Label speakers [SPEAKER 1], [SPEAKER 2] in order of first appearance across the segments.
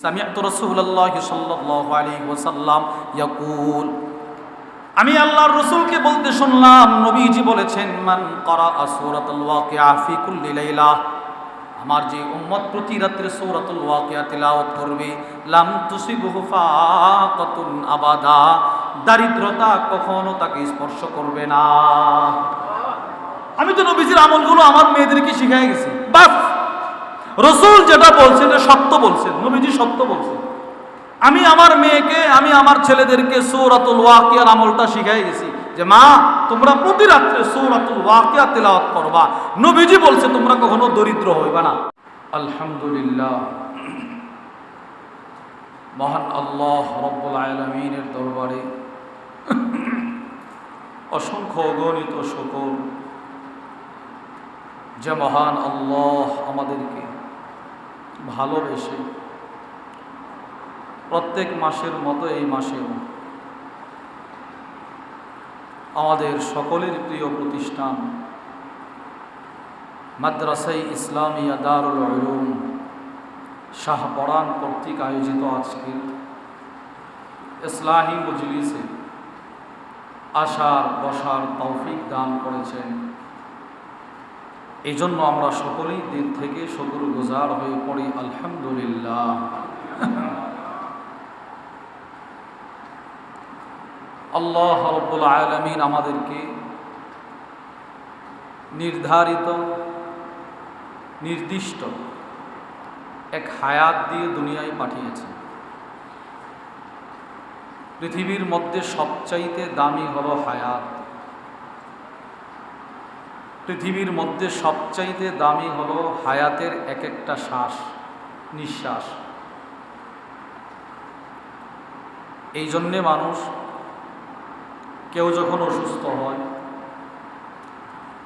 [SPEAKER 1] সামি'তু রাসূলুল্লাহি সাল্লাল্লাহু আলাইহি ওয়াসাল্লাম ইয়াকুল, আমি আল্লাহর রাসূলকে বলতে শুনলাম, নবীজি বলেছেন, মান ক্বারাআ সূরাতুল ওয়াকিয়া ফি কুল্লি লাইলা, আমার যে উম্মত প্রতি রাত্রে সূরাতুল ওয়াকিয়া তিলাওয়াত করবে, লাম তুসিবহু ফাকাতুন আবাদা, দারিদ্রতা কখনো তাকে স্পর্শ করবে না। আমি তো নবীজির আমলগুলো আমার মেয়েদেরকে শিখাই গেছি, বাস রাসূল যেটা বলছেন এটা সত্য বলছেন, নবীজি সত্য বলছেন। আমি আমার মেয়েকে, আমি আমার ছেলেদেরকে সূরাতুল ওয়াকিয়ার আমলটা শিখাই গেছি যে মা তোমরা প্রতি রাত্রে সূরাতুল ওয়াকিয়া তিলাওয়াত করবা, নবীজি বলছে তোমরা কখনো দরিদ্র হইবা না। আলহামদুলিল্লাহ, মহান আল্লাহ রব্বুল আলামিনের দরবারে অসংখ্য অগণিত শুকর, যে মহান আল্লাহ আমাদেরকে ভালোবেসে প্রত্যেক মাসের মতো এই মাসেও আমাদের সকলের প্রিয় প্রতিষ্ঠান মাদ্রাসায়ে ইসলামিয়া দারুল উলুম শাহপরান কর্তৃক আয়োজিত আজকের ইসলাহি মজলিসে আসার বসার তৌফিক দান করেছেন। এই জন্য আমরা সকলেই দিল থেকে শুকরগুজার হয়ে পড়ি আলহামদুলিল্লাহ। আল্লাহ রাব্বুল আলামিন আমাদেরকে নির্ধারিত নির্দিষ্ট এক হায়াত দিয়ে দুনিয়ায় পাঠিয়েছে। পৃথিবীর মধ্যে সবচাইতে দামি হলো হায়াত, পৃথিবীর মধ্যে সবচাইতে দামি হলো হায়াতের এক একটা শ্বাস নিঃশ্বাস। এই জন্যে মানুষ কেউ যখন অসুস্থ হয়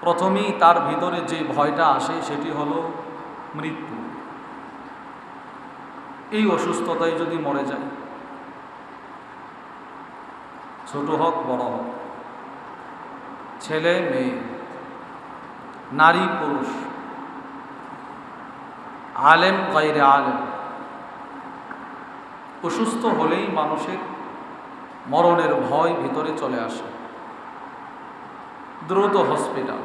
[SPEAKER 1] প্রথমেই তার ভিতরে যে ভয়টা আসে সেটি হলো মৃত্যু। এই অসুস্থতায় যদি মরে যায়, ছোট হোক বড় হোক, ছেলে মেয়ে, নারী পুরুষ, আলেম গায়রে আলেম, অসুস্থ হলেই মানুষের মরণের ভয় ভিতরে চলে আসে। দ্রুত হসপিটাল,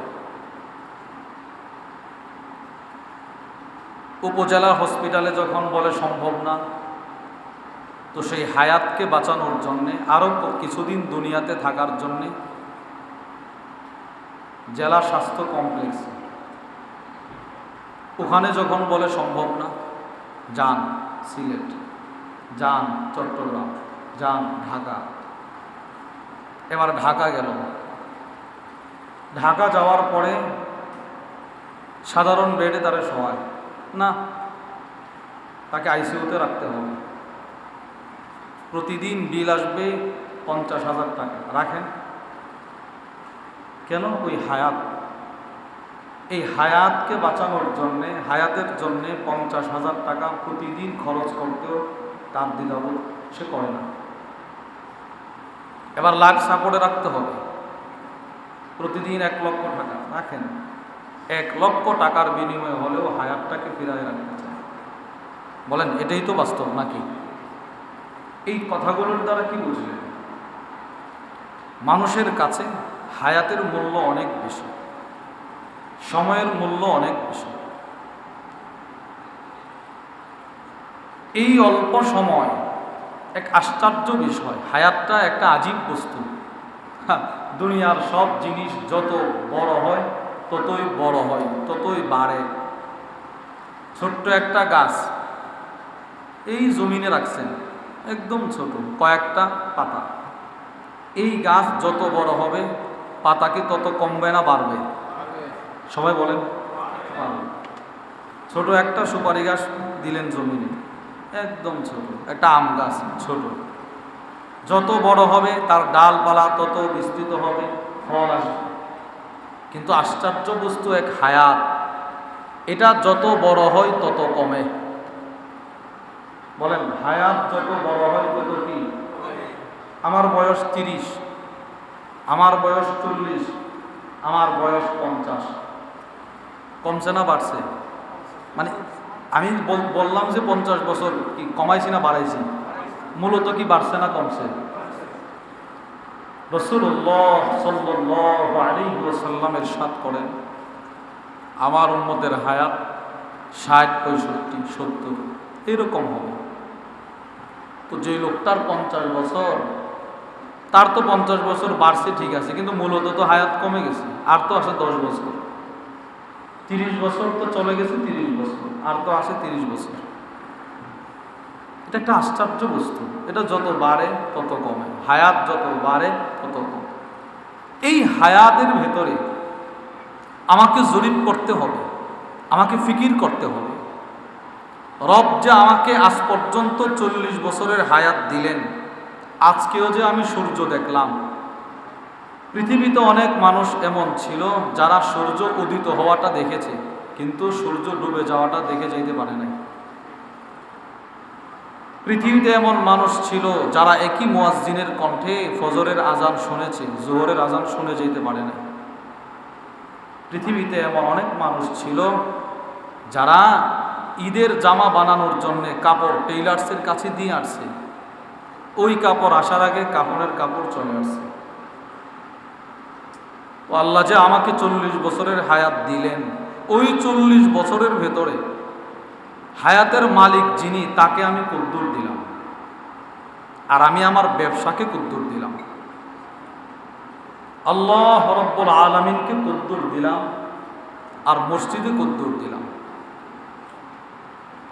[SPEAKER 1] উপজেলা হসপিটালে যখন বলে সম্ভব না, তো সেই হায়াতকে বাঁচানোর জন্যে, আরও কিছুদিন দুনিয়াতে থাকার জন্যে জেলা স্বাস্থ্য কমপ্লেক্স, ওখানে যখন বলে সম্ভব না, যান সিলেট, যান চট্টগ্রাম, যান ঢাকা। এবার ঢাকা গেল, ঢাকা যাওয়ার পরে সাধারণ বেডে তারা শোয়ায় না, তাকে আইসিইউতে রাখতে হবে। প্রতিদিন বিল আসবে 50,000 টাকা। রাখেন কেন? ওই হায়াত, এই হায়াতকে বাঁচানোর জন্যে, হায়াতের জন্যে 50,000 টাকা প্রতিদিন খরচ করতেও তার দ্বিধাবোধ সে করে না। এবার লাইফ সাপোর্টে রাখতে হবে, প্রতিদিন 1 লক্ষ টাকা। রাখেন, 1 লক্ষ টাকার বিনিময়ে হলেও হায়াতটাকে ফিরায় রাখতে চায়। বলেন এটাই তো বাস্তব নাকি? এই কথাগুলোর দ্বারা কি বুঝলেন? মানুষের কাছে হায়াতের মূল্য অনেক বেশি, সময়ের মূল্য অনেক বেশি। এই অল্প সময় এক আশ্চর্য বিষয়, হায়াতটা একটা আজীব বস্তু। দুনিয়ার সব জিনিস যত বড় হয় ততই বড় হয়, ততই বাড়ে। ছোট্ট একটা গাছ এই জমিনে রাখছেন, একদম ছোট কয়েকটা পাতা। এই গাছ যত বড় হবে পাতা কি তত কমবে না বাড়বে? সবাই বলেন বাড়বে। ছোট একটা সুপারি গাছ দিলেন জমিনে, একদম ছোট একটা আম গাছ ছোট, যত বড় হবে তার ডালপালা তত বিস্তৃত হবে, ফল আসবে। কিন্তু আশ্চর্য বস্তু এক হায়াত, এটা যত বড় হয় তত কমে। বলেন হায়াত যত বড় হয় তত কি? আমার বয়স 30, আমার বয়স 40, আমার বয়স 50, কমছে না বাড়ছে? মানে আমি বললাম যে 50 বছর কি কমাইছি না বাড়াইছি? মূলত কি বাড়ছে না কমছে? রাসূলুল্লাহ সাল্লাল্লাহু আলাইহি ওয়াসাল্লাম ইরশাদ করেন, আমার উম্মতের হায়াত 60, 65, 70 এরকম হবে। তো যে লোকটার 50 বছর, তার তো 50 বছর বাড়ছে ঠিক আছে, কিন্তু মূলত তো হায়াত কমে গেছে। আর তো আছে 10 বছর, 30 বছর তো চলে গেছে, 30 বছর আর তো আছে 30 বছর। এটা একটা আশ্চর্য বস্তু। এটা যত বাড়ে তত কমে, হায়াত যত বাড়ে তত কমে। এই হায়াতের ভেতরে আমাকে জরিপ করতে হবে, আমাকে ফিকির করতে হবে। রব যে আমাকে আজ পর্যন্ত 40 বছরের হায়াত দিলেন, আজকেও যে আমি সূর্য দেখলাম। পৃথিবীতে অনেক মানুষ এমন ছিল যারা সূর্য উদিত হওয়াটা দেখেছে, কিন্তু সূর্য ডুবে যাওয়াটা দেখে যেতে পারে নাই। পৃথিবীতে এমন মানুষ ছিল যারা একই মুয়াজ্জিনের কণ্ঠে ফজরের আজান শুনেছে, জোহরের আজান শুনে যেতে পারে না। পৃথিবীতে এমন অনেক মানুষ ছিল যারা ঈদের জামা বানানোর জন্য কাপড় টেইলার্সের কাছে দিয়ে আসছে, ওই কাপড় আসার আগে কাপড়ের কাপড় চলে আসছে। ও আল্লাহ যে আমাকে 40 বছরের হায়াত দিলেন, ওই 40 বছরের ভেতরে হায়াতের মালিক যিনি, তাকে আমি কদ্দুর দিলাম, আর আমি আমার ব্যবসাকে কদ্দুর দিলাম। আল্লাহ রাব্বুল আলামিনকে কদ্দুর দিলাম, আর মসজিদে কদ্দুর দিলাম।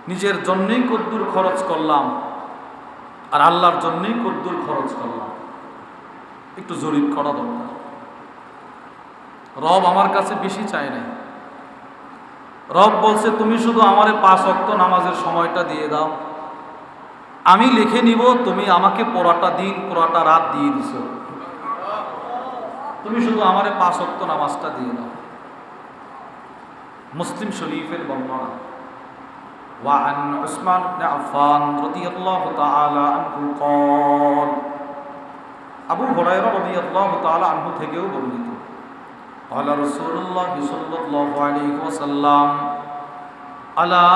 [SPEAKER 1] নিজের জন্যই কদ্দুর খরচ করলাম, আর আল্লাহর জন্যই কদ্দুর খরচ করলাম। একটু জরিপ করা দরকার। রব আমার কাছে বেশি চায় নাই। রব বলছে, তুমি শুধু আমারে 5 ওয়াক্ত নামাজের সময়টা দিয়ে দাও, আমি লিখে নিব তুমি আমাকে পুরাটা দিন পুরাটা রাত দিয়ে দিছো। তুমি শুধু আমারে 5 ওয়াক্ত নামাজটা দিয়ে দাও। মুসলিম শরীফের বর্ণনা, وعن عثمان بن عفان رضي الله تعالى عنه قال, আবু হুরায়রা রাদিয়াল্লাহু তাআলা আনহু থেকেও বর্ণিত, قال رسول الله صلى الله عليه وسلم, ألا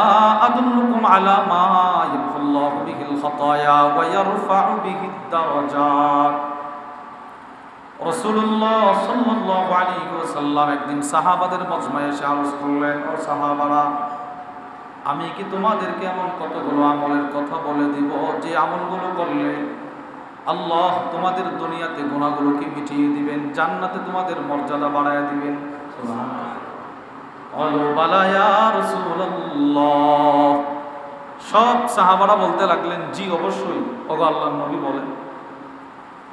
[SPEAKER 1] أدلكم على ما يمحو الله به الخطايا ويرفع به الدرجات। রাসূলুল্লাহ সাল্লাল্লাহু আলাইহি ওয়াসাল্লাম একদিন সাহাবাদের মজমায়ে এসে আরজ করলেন, ও সাহাবারা, আমি কি তোমাদেরকে এমন কতগুলো আমলের কথা বলে দিব যে আমলগুলো করলে আল্লাহ তোমাদের দুনিয়াতে গুনাহগুলোকে মিটিয়ে দিবেন, জান্নাতে তোমাদের মর্যাদা বাড়ায় দিবেন? সব সাহাবারা বলতে লাগলেন, জি অবশ্যই। ওগো আল্লাহর নবী বলেন।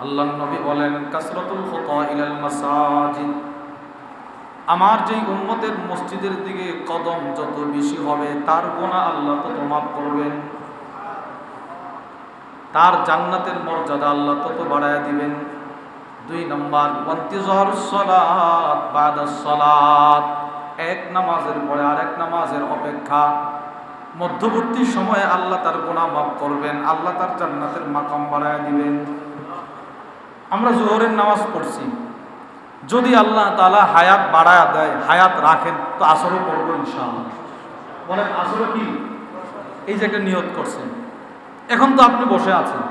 [SPEAKER 1] আল্লাহর নবী বলেন, কাসরাতুল খুতা ইলাল মাসাজিদ, আমার যেই উম্মতের মসজিদের দিকে কদম যত বেশি হবে, তার গুনাহ আল্লাহ তত মাফ করবেন, তার জান্নাতের মর্যাদা আল্লাহ তত বাড়ায় দিবেন। 2 নম্বর, ইন্তিজারুস সালাত বাদাস সালাত, এক নামাজের পরে আরেক নামাজের অপেক্ষা, মধ্যবর্তী সময়ে আল্লাহ তার গুনাহ মাফ করবেন, আল্লাহ তার জান্নাতের মাকাম বাড়ায় দিবেন। আমরা জোহরের নামাজ পড়ছি, যদি আল্লাহ তাআলা হায়াত বাড়ায় দেয়, হায়াত রাখেন, তো আসরও পড়ব ইনশাআল্লাহ। বলেন আসরও কি? এই যে একটা নিয়ত করছেন, এখন তো আপনি বসে আছেন,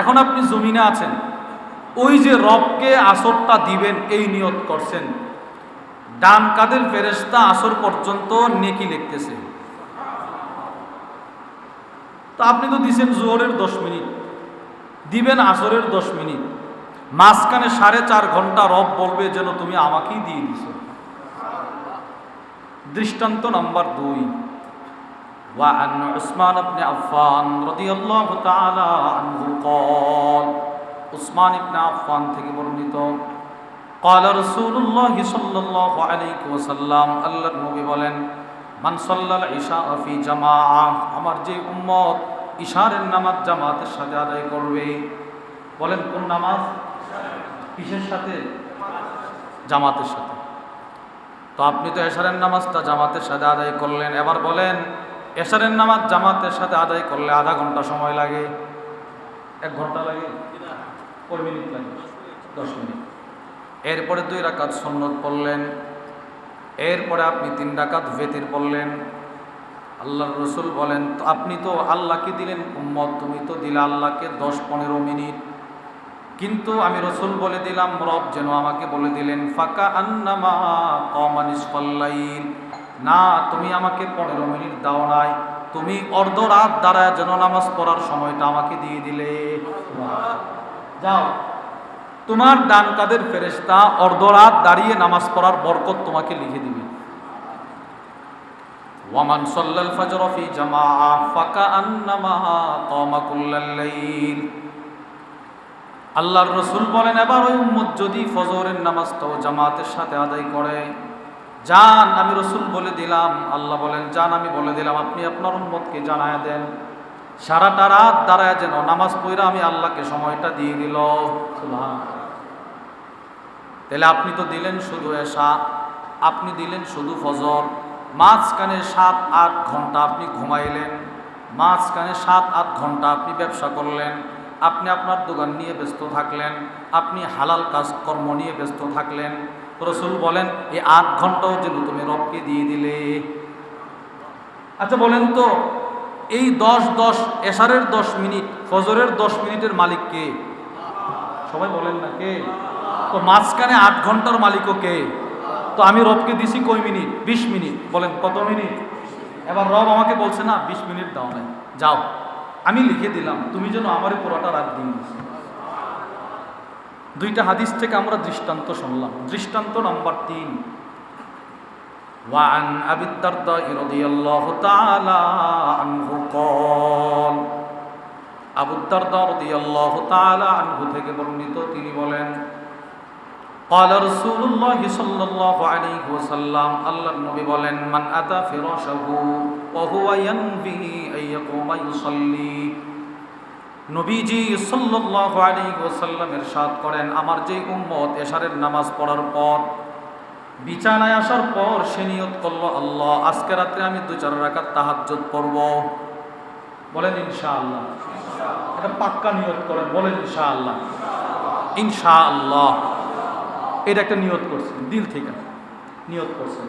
[SPEAKER 1] এখন আপনি জমিনে আছেন, ওই যে রবকে আসরটা দিবেন এই নিয়ত করছেন, ডান কাদের ফেরেশতা আসর পর্যন্ত নেকি লিখতেছে। তো আপনি তো দিছেন জোহরের 10 মিনিট, দিবেন আসরের 10 মিনিট, মাঝখানে 4.5 ঘন্টা রব বলবে যেন তুমি আমাকেই দিয়ে দিছো। দৃষ্টান্ত নাম্বার 2, وعن عثمان بن عفان رضي الله تعالى عنه قال, عثمان بن عفان থেকে বর্ণিত, قال رسول الله صلى الله عليه وسلم, আল্লাহর নবী বলেন, মান সাল্লাল ইশা ফি জামাআ, আমার যে উম্মত ইশারের নামাজ জামাতের সাথে আদায় করবে। বলেন কোন নামাজ? কিসের সাথে? জামাতের সাথে। তো আপনি তো এশারের নামাজটা জামাতের সাথে আদায় করলেন, এবার বলেন এশারের নামাজ জামাতের সাথে আদায় করলে আধা ঘন্টা সময় লাগে, 1 ঘন্টা লাগে, কয় মিনিট লাগে? 10 মিনিট। এরপরে 2 রাকাত সুন্নত পড়লেন, এরপরে আপনি 3 রাকাত ভিতর পড়লেন, আল্লাহর রাসূল বলেন, আপনি তো আল্লাহকে দিলেন উম্মত, তুমি তো দিলে আল্লাহকে 10-15 মিনিট, কিন্তু আমি রাসূল বলে দিলাম, রব যেন আমাকে বলে দিলেন ফাকা আন্নামা কামা নিসফাল লাইল, না তুমি আমাকে 15 মিনিট দাও নাই, তুমি অর্ধ রাত দাঁড়ায় যেন নামাজ পড়ার সময়টা আমাকে দিয়ে দিলে। যাও, তোমার ডান কাঁধের ফেরেশতা অর্ধ রাত দাঁড়িয়ে নামাজ পড়ার বরকত তোমাকে লিখে দিবে। ওয়ামান সাল্লাল ফাজর ফি জামাআ ফাকাআন্নামা কামা কুল্লাল লাইল। আল্লাহর রাসূল বলেন, এবার ওই উম্মত যদি ফজরের নামাজটাও জামাতের সাথে আদায় করে, যান আমি রাসূল বলে দিলাম, আল্লাহ বলেন যান আমি বলে দিলাম, আপনি আপনার উম্মতকে জানায় দেন সারাটা রাত দাঁড়ায় যেন নামাজ পড়া আমি আল্লাহকে সময়টা দিয়ে দিল। সুবহানাল্লাহ। তাহলে আপনি তো দিলেন শুধু এশা, আপনি দিলেন শুধু ফজর, মাঝখানে 7-8 ঘন্টা আপনি ঘুমাইলেন, মাঝখানে 7-8 ঘন্টা আপনি ব্যবসা করলেন, আপনি আপনার দোকান নিয়ে ব্যস্ত থাকলেন, আপনি হালাল কাজকর্ম নিয়ে ব্যস্ত থাকলেন। রাসূল বলেন এই 8 ঘন্টাও যেন তুমি রবকে দিয়ে দিলে। আচ্ছা বলেন তো, এই 10-10 এশারের 10 মিনিট, ফজরের 10 মিনিটের মালিক কে? সবাই বলেন না কে? তো মাঝখানে 8 ঘন্টার মালিকও কে? তো আমি রবকে দিছি কয় মিনিট? 20 মিনিট। বলেন কত মিনিট? এবার রব আমাকে বলছে না 20 মিনিট দাও নাই, যাও আমি লিখে দিলাম, তুমি যেন আমারই পুরোটা রাত দিয়ে দিচ্ছি। দুইটা হাদিস থেকে আমরা দৃষ্টান্ত শুনলাম। দৃষ্টান্ত নাম্বার 3, ওয়ান আবি দারদা রাদিয়াল্লাহু তাআলা আনহু قال, আবু দারদা রাদিয়াল্লাহু তাআলা আনহু থেকে বর্ণিত, তিনি বলেন قال رسول الله صلى الله عليه وسلم, আল্লাহর নবী বলেন, মান আতা ফিরাশাহু ওয়া হুয়া ইয়ানবি আন ইয়াকুমা ইউসাল্লি। নবীজি সাল্লাল্লাহু আলাইহি ওয়াসাল্লাম ইরশাদ করেন, আমার যেই উম্মত এশারের নামাজ পড়ার পর বিছানায় আসার পর সে নিয়ত করলো, আল্লাহ আজকে রাতে আমি 2-4 রাকাত তাহাজ্জুদ পড়ব। বলেন ইনশাআল্লাহ। এটা পাক্কা নিয়ত করেন, বলেন ইনশাআল্লাহ। ইনশাআল্লাহ, এটা একটা নিয়ত করছেন, দিল থেকে নিয়ত করছেন।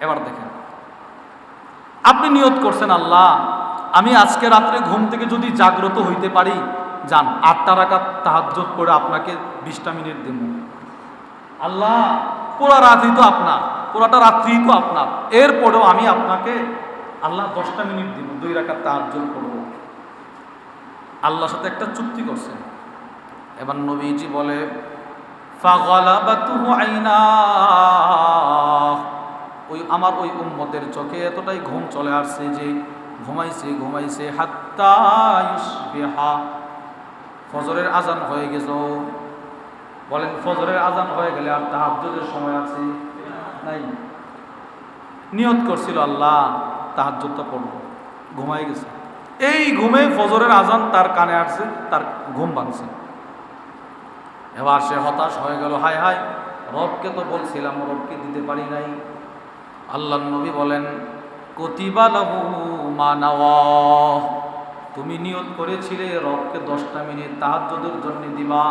[SPEAKER 1] এবার দেখেন, আপনি নিয়ত করছেন, আল্লাহ আমি আজকে রাত্রে ঘুম থেকে যদি জাগ্রত হইতে পারি, যান 8টা রাকাত তাহাজ্জুদ করে আপনাকে 20টা মিনিট দেব। আল্লাহ পুরা রাতই তো আপনার, পুরাটা রাত্রি তো আপনার, এরপরেও আমি আপনাকে আল্লাহ 10টা মিনিট দিব, 2 রাকাত তাহাজ্জুদ করব। আল্লাহর সাথে একটা চুক্তি করছেন। এবার নবীজি বলে, ফাগালাবাতুহু আইনা, ওই আমার ওই উম্মতের চোখে এতটাই ঘুম চলে আসছে যে ঘুমাইছে হাত্তা ইউসবিহা, ফজরের আজান হয়ে গেছে। বলেন ফজরের আজান হয়ে গেলে আর তাহাজ্জুদের সময় আছে? নাই। নিয়ত করছিল আল্লাহ তাহাজ্জুদটা পড়ব, ঘুমাই গেছে। এই ঘুমে ফজরের আজান তার কানে আসছে, তার ঘুম ভাঙছে। এবার সে হতাশ হয়ে গেল, হায় হায় রবকে তো বলছিলাম, রবকে দিতে পারি নাই। আল্লাহর নবী বলেন, কুতিবা লাহু মা নাওয়া, তুমি নিয়ত করেছিলে রবকে 10টা মিনিট তাহাজ্জুদের জন্য দিবা,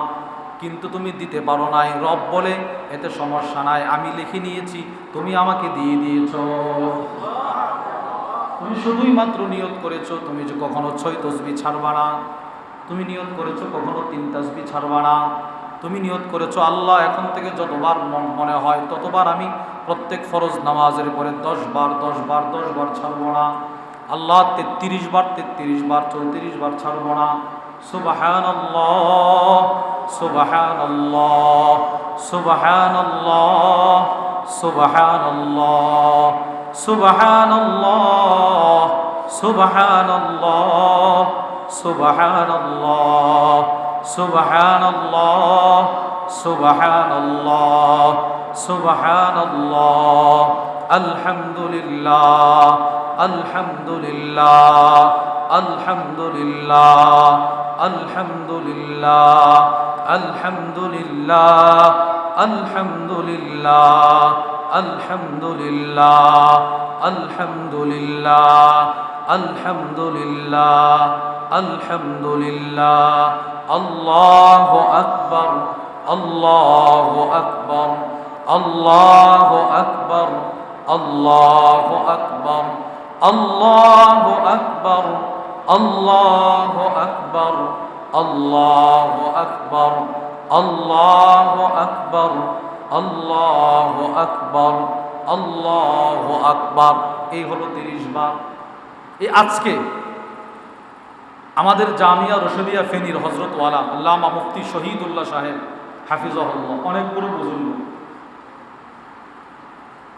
[SPEAKER 1] কিন্তু তুমি দিতে পারো নাই। রব বলে এতে সমস্যা নাই, আমি লিখে নিয়েছি, তুমি আমাকে দিয়ে দিয়েছো। তুমি শুধুই মাত্র নিয়ত করেছো, তুমি যে কখনো 6 তাসবিহ ছাড়বা না, তুমি নিয়ত করেছো কখনো 3 তাসবিহ ছাড়বা না, তুমি নিয়ত করেছো আল্লাহ এখন থেকে যতবার মনে হয় ততবার আমি প্রত্যেক ফরজ নামাজের পরে 10 বার ছাড়বো না। আল্লাহ 33 বার 34 বার ছাড়বো না। সুবহানাল্লাহ সুবহানাল্লাহ সুবহানাল্লাহ সুবহানাল্লাহ সুবহানাল্লাহ সুবহানাল্লাহ সুবহানাল্লাহ সুবহানাল্লাহ সুবহানাল্লাহ সুবহানাল্লাহ আলহামদুলিল্লাহ আলহামদুলিল্লাহ আলহামদুলিল্লাহ আলহামদুলিল্লাহ আলহামদুলিল্লাহ আলহামদুলিল্লাহ আলহামদুলিল্লাহ আলহামদুলিল্লাহ আলহামদুলিল্লাহ আলহামদুলিল্লাহ আল্লাহু আকবার আল্লাহু আকবার আল্লাহু আকবার আল্লাহু আকবার আল্লাহু আকবার, আল্লাহু আকবার, আল্লাহু আকবার, আল্লাহু আকবার, আল্লাহু আকবার, আল্লাহু আকবার। এই হলো 30 বার। এই আজকে আমাদের জামিয়া রশিদিয়া ফেনীর হযরত ওয়ালা আল্লামা মুফতি শহীদুল্লাহ সাহেব হাফিজাহুল্লাহ, অনেক বড় বুজুর্গ।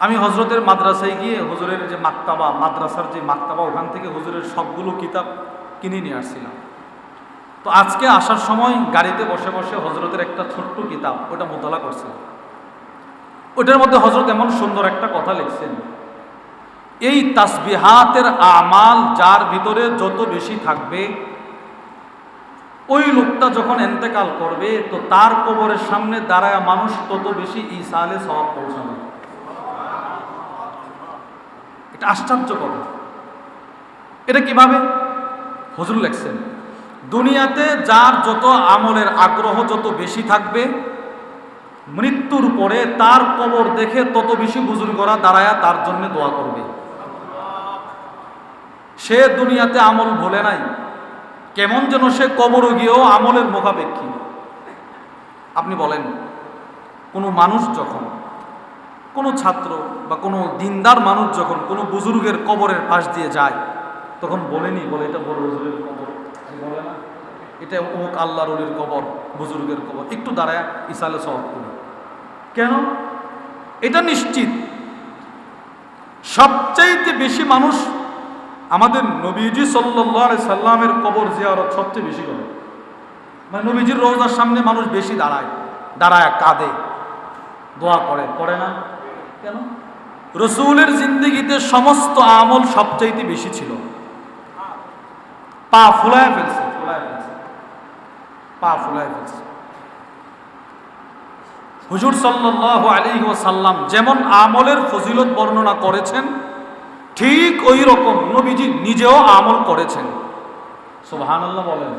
[SPEAKER 1] আমি হজরতের মাদ্রাসায় গিয়ে হুজুরের যে মাকতাবা, মাদ্রাসার যে মাকতাবা, ওখান থেকে হুজুরের সবগুলো কিতাব কিনে নিয়ে আসছিলাম। তো আজকে আসার সময় গাড়িতে বসে বসে হজরতের একটা ছোট্ট কিতাব ওটা মোতালা করছিলাম। ওটার মধ্যে হজরত এমন সুন্দর একটা কথা লিখছেন, এই তাসবিহাতের আমাল যার ভিতরে যত বেশি থাকবে, ওই লোকটা যখন ইন্তেকাল করবে তো তার কবরের সামনে দাঁড়ায় মানুষ তত বেশি ইসালে সওয়াব পৌঁছাবে। এটা আশ্চর্য কথা। এটা কিভাবে? হুজুর লিখছেন, দুনিয়াতে যার যত আমলের আগ্রহ যত বেশি থাকবে, মৃত্যুর পরে তার কবর দেখে তত বেশি বুজুর্গরা দাঁড়ায়া তার জন্য দোয়া করবে। সে দুনিয়াতে আমল ভুলে নাই, কেমন যেন সে কবরে গিয়েও আমলের মুখাপেক্ষী। আপনি বলেন, কোনো মানুষ যখন, কোনো ছাত্র বা কোনো দিনদার মানুষ যখন কোনো বুজুর্গের কবরের পাশ দিয়ে যায়, তখন বলেনি, বলে এটা বড় হুজুরের কবর, বলে না এটা অমুক আল্লাহর ওলির কবর, বুজুর্গের কবর, একটু দাঁড়ায় ইসালে সওয়াব করে। কেন? এটা নিশ্চিত সবচাইতে বেশি মানুষ আমাদের নবীজি সাল্লাল্লাহু আলাইহি সাল্লামের কবর জিয়ারত সবচেয়ে বেশি করে। মানে নবীজির রওজার সামনে মানুষ বেশি দাঁড়ায়, দাঁড়ায় কাঁদে, দোয়া করে, করে না? কেন? রসুলের জিন্দেগিতে সমস্ত আমল সবচাইতে বেশি ছিল। পা ফুলায় ফেলছে, পা ফুলায় ফেলছে। হুজুর সাল্লাল্লাহু আলাইহি ওয়াসাল্লাম যেমন আমলের ফজিলত বর্ণনা করেছেন, ঠিক ওই রকম নবীজি নিজেও আমল করেছেন। সুবহানাল্লাহ বলেন।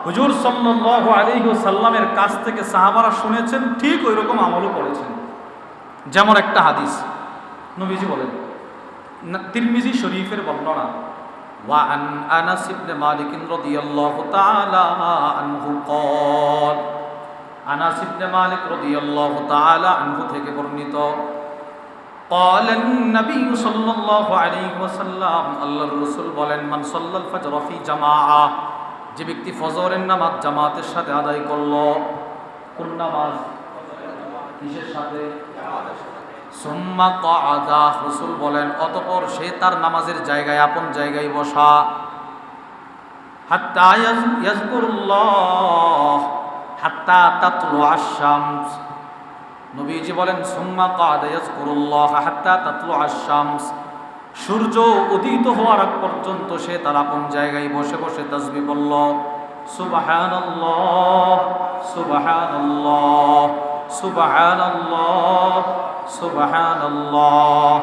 [SPEAKER 1] হুজুর সাল্লাল্লাহু আলাইহি ওয়াসাল্লামের কাছ থেকে সাহাবারা শুনেছেন, ঠিক ওই রকম আমলও করেছেন। যেমন একটা হাদিস নবীজি বলেন, তিরমিজি শরীফের বর্ণনা, ওয়া আন আনাস ইবনে মালিক রাদিয়াল্লাহু তাআলা আনহু قال, আনাস ইবনে মালিক রাদিয়াল্লাহু তাআলা আনহু থেকে বর্ণিত, قال النبي صلى الله عليه وسلم, আল্লাহর রাসূল বলেন, মান সাল্লাল ফজর ফি জামাআ, যে ব্যক্তি ফজরের নামাজ জামাতের সাথে আদায় করলো। কোন নামাজ? কিসের সাথে? সুম্মা ক্বাদা, রাসূল বলেন অতঃপর সে তার নামাজের জায়গায়, আপন জায়গায় বসা। হাত্তা ইয়াযকুরুল্লাহ হাত্তা তাতলুআশ শামস, নবীজি বলেন সুম্মা ক্বাদা ইয়াযকুরুল্লাহ হাত্তা তাতলুআশ শামস, সূর্য উদিত হওয়ার আগ পর্যন্ত সে তার আপন জায়গায় বসে বসে তাসবিহ পড়ল। সুবহানাল্লাহ, সুবহানাল্লাহ, সুবহানাল্লাহ, সুবহানাল্লাহ,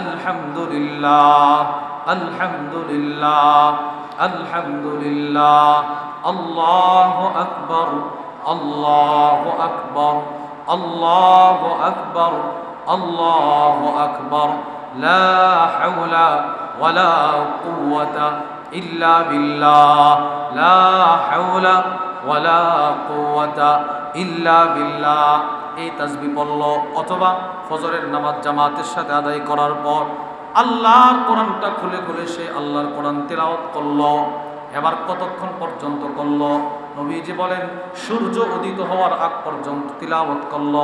[SPEAKER 1] আলহামদুলিল্লাহ, আলহামদুলিল্লাহ, আলহামদুলিল্লাহ, আল্লাহু আকবার, আল্লাহু আকবার, আল্লাহু আকবার, আল্লাহু আকবার, লা হাওলা ওয়ালা কুওয়াতা ইল্লা বিল্লাহ, লা হাওলা ওয়ালা কুওয়াতা ইল্লা বিল্লাহ। এই তাসবিহ পড়ল, অথবা ফজরের নামাজ জামাতের সাথে আদায় করার পর আল্লাহর কোরআনটা খুলে খুলে সে আল্লাহর কোরআন তিলাওয়াত করল। এবার কতক্ষণ পর্যন্ত করল? নবীজি বলেন সূর্য উদিত হওয়ার আগ পর্যন্ত তিলাওয়াত করল।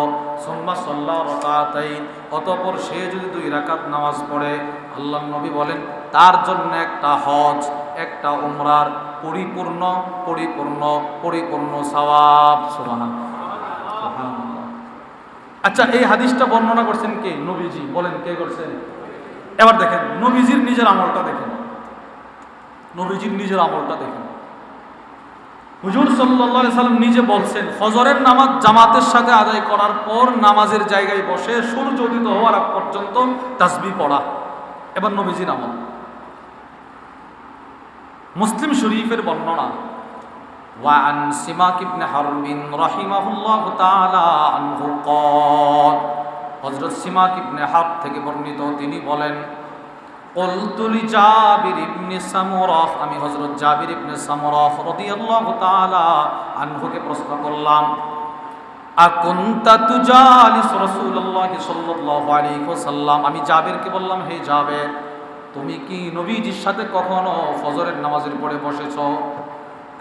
[SPEAKER 1] সুম্মা সাল্লা রাকাতাইন, অতঃপর সে যদি 2 রাকাত নামাজ পড়ে, আল্লাহর নবী বলেন তার জন্য একটা হজ, একটা উমরার পরিপূর্ণ পরিপূর্ণ পরিপূর্ণ সওয়াব। সুবহানাল্লাহ। আচ্ছা, এই হাদিসটা বর্ণনা করছেন কে? নবীজি। বলেন কে করছেন? এবার দেখেন নবীজির নিজের আমলটা দেখেন, নবীজির নিজের আমলটা দেখেন। হুজুর সাল্লাল্লাহু আলাইহি সাল্লাম নিজে বলছেন ফজরের নামাজ জামাতের সাথে আদায় করার পর নামাজের জায়গায় বসে সূর্য উদিত হওয়ার আগ পর্যন্ত তাসবিহ পড়া। এবার নবীজির আমল। মুসলিম শরীফের বর্ণনা, ওয়া আন সিমাক ইবনে হারবিন রাহিমাহুল্লাহু তাআলা আনহু قال, হযরত সিমাক ইবনে হারব থেকে বর্ণিত, তিনি বলেন قلت لجابر بن سمرة আমি হযরত জাবির ইবনে সামরাহ রাদিয়াল্লাহু তাআলা আনহুকে প্রশ্ন করলাম আকুনতা তুজালিস রাসূলুল্লাহ সাল্লাল্লাহু আলাইহি ওয়াসাল্লাম আমি জাবিরকে বললাম হে জাবির তুমি কি নবীজির সাথে কখনো ফজরের নামাজের পরে বসেছো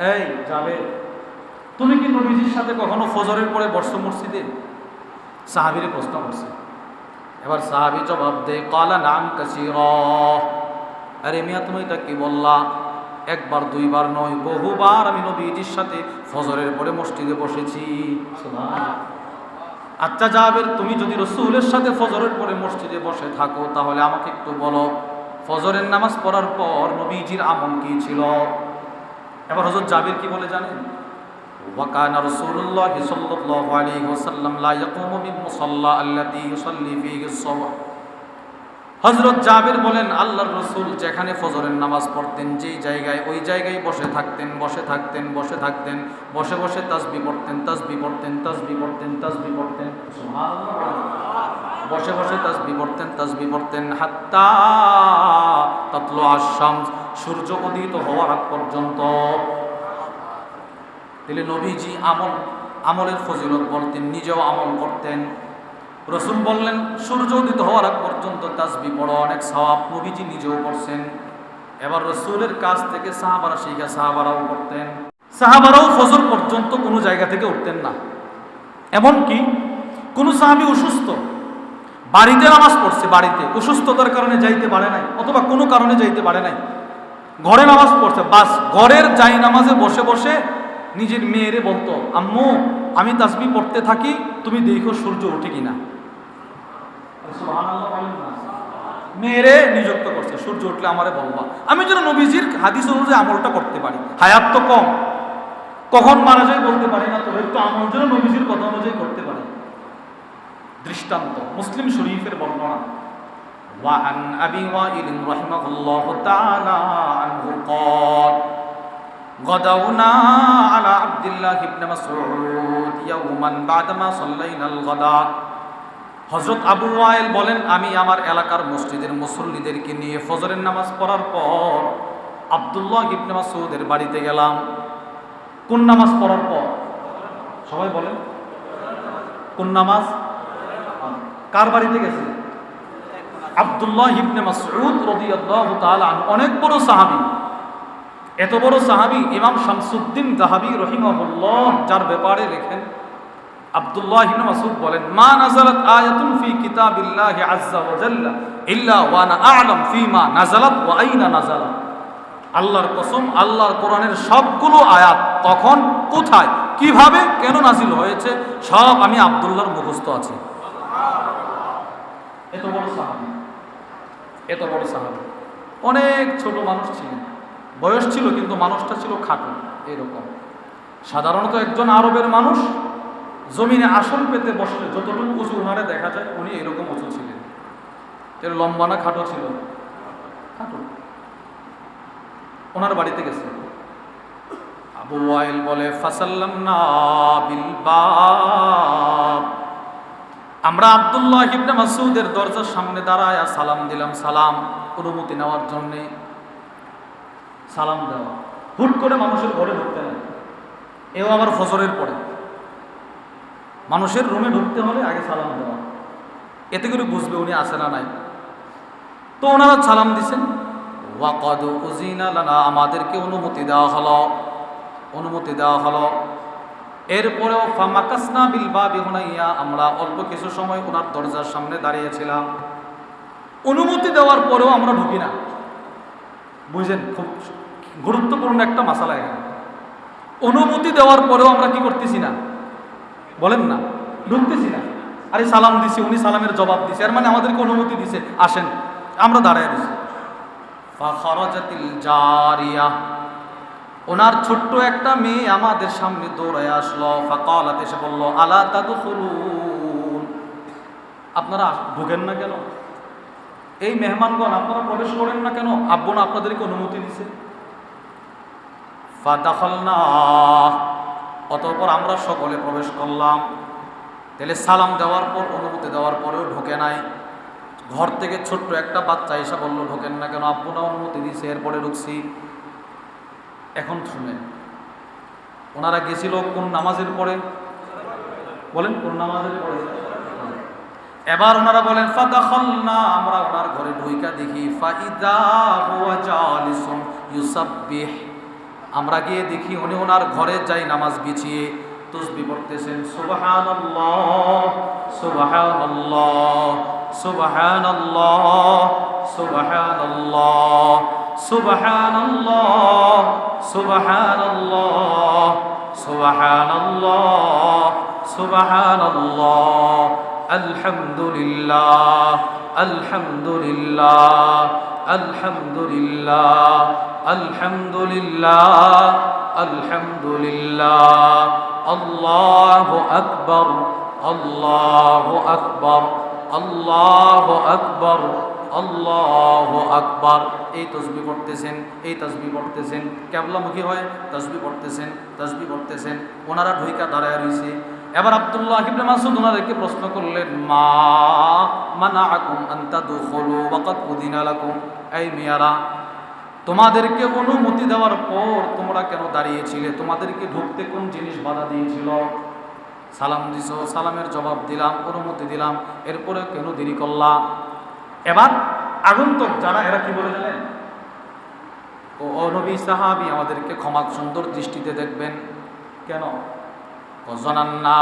[SPEAKER 1] এই জাবির তুমি কি নবীজির সাথে কখনো ফজরের পরে বসছো মসজিদে সাহাবীরে প্রশ্ন করছে এবার সাহাবী জবাব দেয় ক্বালা নাম কাসীরা আরে মিয়া তুমি এটা কি বললা একবার দুইবার নয় বহুবার আমি নবীজির সাথে ফজরের পরে মসজিদে বসেছি সুবহানাল্লাহ আচ্ছা জাবির তুমি যদি রাসূলের সাথে ফজরের পরে মসজিদে বসে থাকো তাহলে আমাকে একটু বলো ফজরের নামাজ পড়ার পর নবীজির আমল কি ছিল এবার হযরত জাবির কি বলে জানেন وكان رسول الله صلى الله عليه وسلم لا يقوم من مصلى الذي يصلي فيه الصبح হযরত জাবির বলেন আল্লাহর রাসূল যেখানে ফজরের নামাজ পড়তেন যেই জায়গায় ওই জায়গায় বসে থাকতেন বসে বসে তাসবিহ পড়তেন সুবহানাল্লাহ বসে তাসবিহ পড়তেন হাত্তা তাতলু আশ-শামস সূর্য উদিত হওয়ার আগ পর্যন্ত তাহলে নবীজি আমলের ফজিলত বলতেন নিজেও আমল করতেন রাসূল বললেন সূর্য উদিত হওয়ার আগ পর্যন্ত তাসবিহ পড়ো অনেক সওয়াব নবীজি নিজেও করছেন এবার রাসূলের কাছ থেকে সাহাবারা শিখা সাহাবারাও করতেন সাহাবারাও ফজর পর্যন্ত কোনো জায়গা থেকে উঠতেন না এমনকি কোনো সাহাবী অসুস্থ বাড়িতে নামাজ পড়ছে বাড়িতে অসুস্থতার কারণে যাইতে পারে নাই অথবা কোনো কারণে যাইতে পারে নাই ঘরে নামাজ পড়ছে বাস ঘরের জাই নামাজে বসে নিজের মেয়েরে বলতো আম্মু আমি তাসবিহ পড়তে থাকি তুমি দেখো সূর্য ওঠে কিনা সুবহানাল্লাহ মেয়েরে নিযুক্ত করছে সূর্য উঠলে আমারে বলবা আমি যেন নবীজির হাদিস অনুযায়ী আমলটা করতে পারি হায়াত তো কম কখন মারা যায় বলতে পারি না তো একটু আমল যেন নবীজির কথা অনুযায়ী করতে পারি দৃষ্টান্ত মুসলিম শরীফের বর্ণনা وعن أبي وائل رحمه الله تعالى عنه قال غدونا على عبد الله بن مسعود يوما بعدما صلينا الغداء হযরত আবু ওয়াইল বলেন আমি আমার এলাকার মসজিদের মুসল্লিদেরকে নিয়ে ফজরের নামাজ পড়ার পর আব্দুল্লাহ ইবনে মাসউদের বাড়িতে গেলাম কোন নামাজ পড়ার পর সবাই বলেন কোন নামাজ কার বাড়িতে গেছে আব্দুল্লাহ ইবনে মাসউদ রাদিয়াল্লাহু তাআলা আনহু অনেক বড় সাহাবী এত বড় সাহাবী ইমাম শামসুদ্দিন যাহাবী রাহিমাহুল্লাহ যার ব্যাপারে লেখেন আব্দুল্লাহ ইবনে মাসউদ বলেন মা নাযালাত আয়াতুন ফি কিতাবিল্লাহি আযজা ওয়া জাল্লা ইল্লা ওয়া আনা আ'লাম ফিমা নাযালাত ওয়া আইনা নাযালাত আল্লাহর কসম আল্লাহর কোরআনের সবগুলো আয়াত তখন কোথায় কিভাবে কেন নাজিল হয়েছে সব আমি আব্দুল্লাহর মুখস্থ আছে এত বড় সাহাবী অনেক ছোট মানুষ ছিলেন বয়স ছিল কিন্তু মানুষটা ছিল খাটো এরকম সাধারণত একজন আরবের মানুষ জমিনে আসন পেতে বসলে যতটুকু উঁচু উনারে দেখা যায় উনি এরকম উঁচু ছিলেন এর লম্বা না খাটো ছিল খাটো ওনার বাড়িতে গেছে আবু ওয়াইল বলে ফাসাল্লামনা বিল বাব আমরা আব্দুল্লাহ ইবনে মাসউদের দরজার সামনে দাঁড়ায় সালাম দিলাম সালাম অনুমতি নেওয়ার জন্য সালাম দেওয়া হুট করে মানুষের ঘরে ঢুকতে হয় এও আবার ফজরের পরে মানুষের রুমে ঢুকতে হলে আগে সালাম দেওয়া এতে করে বুঝবে উনি আসে না নাই তো ওনারা সালাম দিছেন ওয়াকাদ উযিনা লানা আমাদেরকে অনুমতি দেওয়া হলো এরপরেও ফামাকাসনা বিল বাবি হুনাইয়া আমরা অল্প কিছু সময় ওনার দরজার সামনে দাঁড়িয়েছিলাম অনুমতি দেওয়ার পরেও আমরা ঢুকি না বুঝেন খুব গুরুত্বপূর্ণ একটা মাসালা এখানে অনুমতি দেওয়ার পরেও আমরা কি করতেছি না বলেন না ঢুকতেছি না আরে সালাম দিছি উনি সালামের জবাব দিছে এর মানে আমাদেরকে অনুমতি দিছে আসেন আমরা দাঁড়ায় রয়েছি ফাখারাজাতিল জারিয়া ওনার ছোট্ট একটা মেয়ে আমাদের সামনে দৌড়ায় আসলো ফাকালাত এসে বলল আলা তাদখুলুন আপনারা ঢোকেন না কেন এই মেহমানগণ আপনারা প্রবেশ করেন না কেন আব্বু না আপনাদেরকে অনুমতি দিছে ফাদাখালনা অতঃপর আমরা সকলে প্রবেশ করলাম তাহলে সালাম দেওয়ার পর অনুমতি দেওয়ার পরেও ঢোকে নাই ঘর থেকে ছোট্ট একটা বাচ্চা এসে বলল ঢোকেন না কেন, আব্বু না অনুমতি দিয়েছে, এরপরে ঢুকছি। এখন শুনেন, ওনারা গেছিল কোন নামাজের পরে? বলেন কোন নামাজের পরে? এবার ওনারা বলেন ফাদাখালনা, আমরা ওনার ঘরে ঢুইকা দেখি ফাইদা হুয়া জালিসুন ইউসাব্বিহ, আমরা গিয়ে দেখি উনি ওনার ঘরে যাই নামাজ বিছিয়ে তাসবিহ পড়তেছেন। সুবহানাল্লাহ সুবহানাল্লাহ সুবহানাল্লাহ সুবহানাল্লাহ সুবহানাল্লাহ সুবহানাল্লাহ সুবহানাল্লাহ সুবহানাল্লাহ আলহামদুলিল্লাহ আলহামদুলিল্লাহ আলহামদুলিল্লাহ আলহামদুলিল্লাহ আলহামদুলিল্লাহ আল্লাহু আকবার আল্লাহু আকবার আল্লাহু আকবার আল্লাহু আকবার। এই তাসবিহ পড়তেছেন, এই তাসবিহ পড়তেছেন, কিবলামুখী হয়ে তাসবিহ পড়তেছেন, তাসবিহ পড়তেছেন। ওনারা ঢুইকা দাঁড়ায় রইছে। এবার আব্দুল্লাহ ইবনে মাসউদ ওনাদেরকে প্রশ্ন করলেন, মা মানাআকুম আন তাদখুলু ওয়া ক্বাদ উযিনা লাকুম, এই মিয়ারা, তোমাদেরকে অনুমতি দেওয়ার পর তোমরা কেন দাঁড়িয়েছিলে? তোমাদেরকে ঢুকতে কোন জিনিস বাধা দিয়েছিল? সালাম দিছো, সালামের জবাব দিলাম, অনুমতি দিলাম, এরপরে কেন দেরি করলা? এবার আগন্তুক যারা, এরা কি বলে জানেন? ও নবী সাহাবী, আমাদেরকে ক্ষমা সুন্দর দৃষ্টিতে দেখবেন। কেন? জানান্না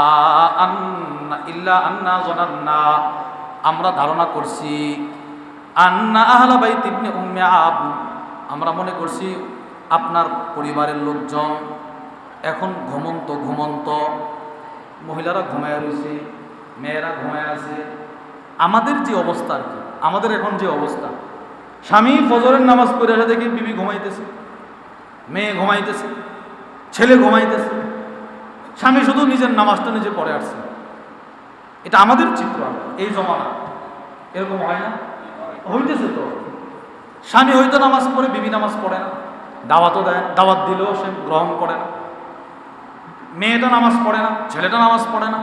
[SPEAKER 1] আন্না ইল্লা আন্না জানান্না, আমরা ধারণা করছি, আন্না আহলা বাইত ইবনে উম্মে আব, আমরা মনে করছি আপনার পরিবারের লোকজন এখন ঘুমন্ত ঘুমন্ত, মহিলারা ঘুমায় রয়েছে, মেয়েরা ঘুমায় আছে। আমাদের যে অবস্থা আর কি, আমাদের এখন যে অবস্থা, স্বামী ফজরের নামাজ পড়ে এসে দেখি বিবি ঘুমাইতেছে, মেয়ে ঘুমাইতেছে, ছেলে ঘুমাইতেছে, স্বামী শুধু নিজের নামাজটা নিজে পড়ে আসছে। এটা আমাদের চিত্র, এই জমানা এরকম হয় না? হইতেছে তো। স্বামী হয়তো নামাজ পড়ে, বিবি নামাজ পড়ে না, দাওয়াতও দেয়, দাওয়াত দিলেও সে গ্রহণ করে না। মেয়েটা নামাজ পড়ে না, ছেলেটা নামাজ পড়ে না।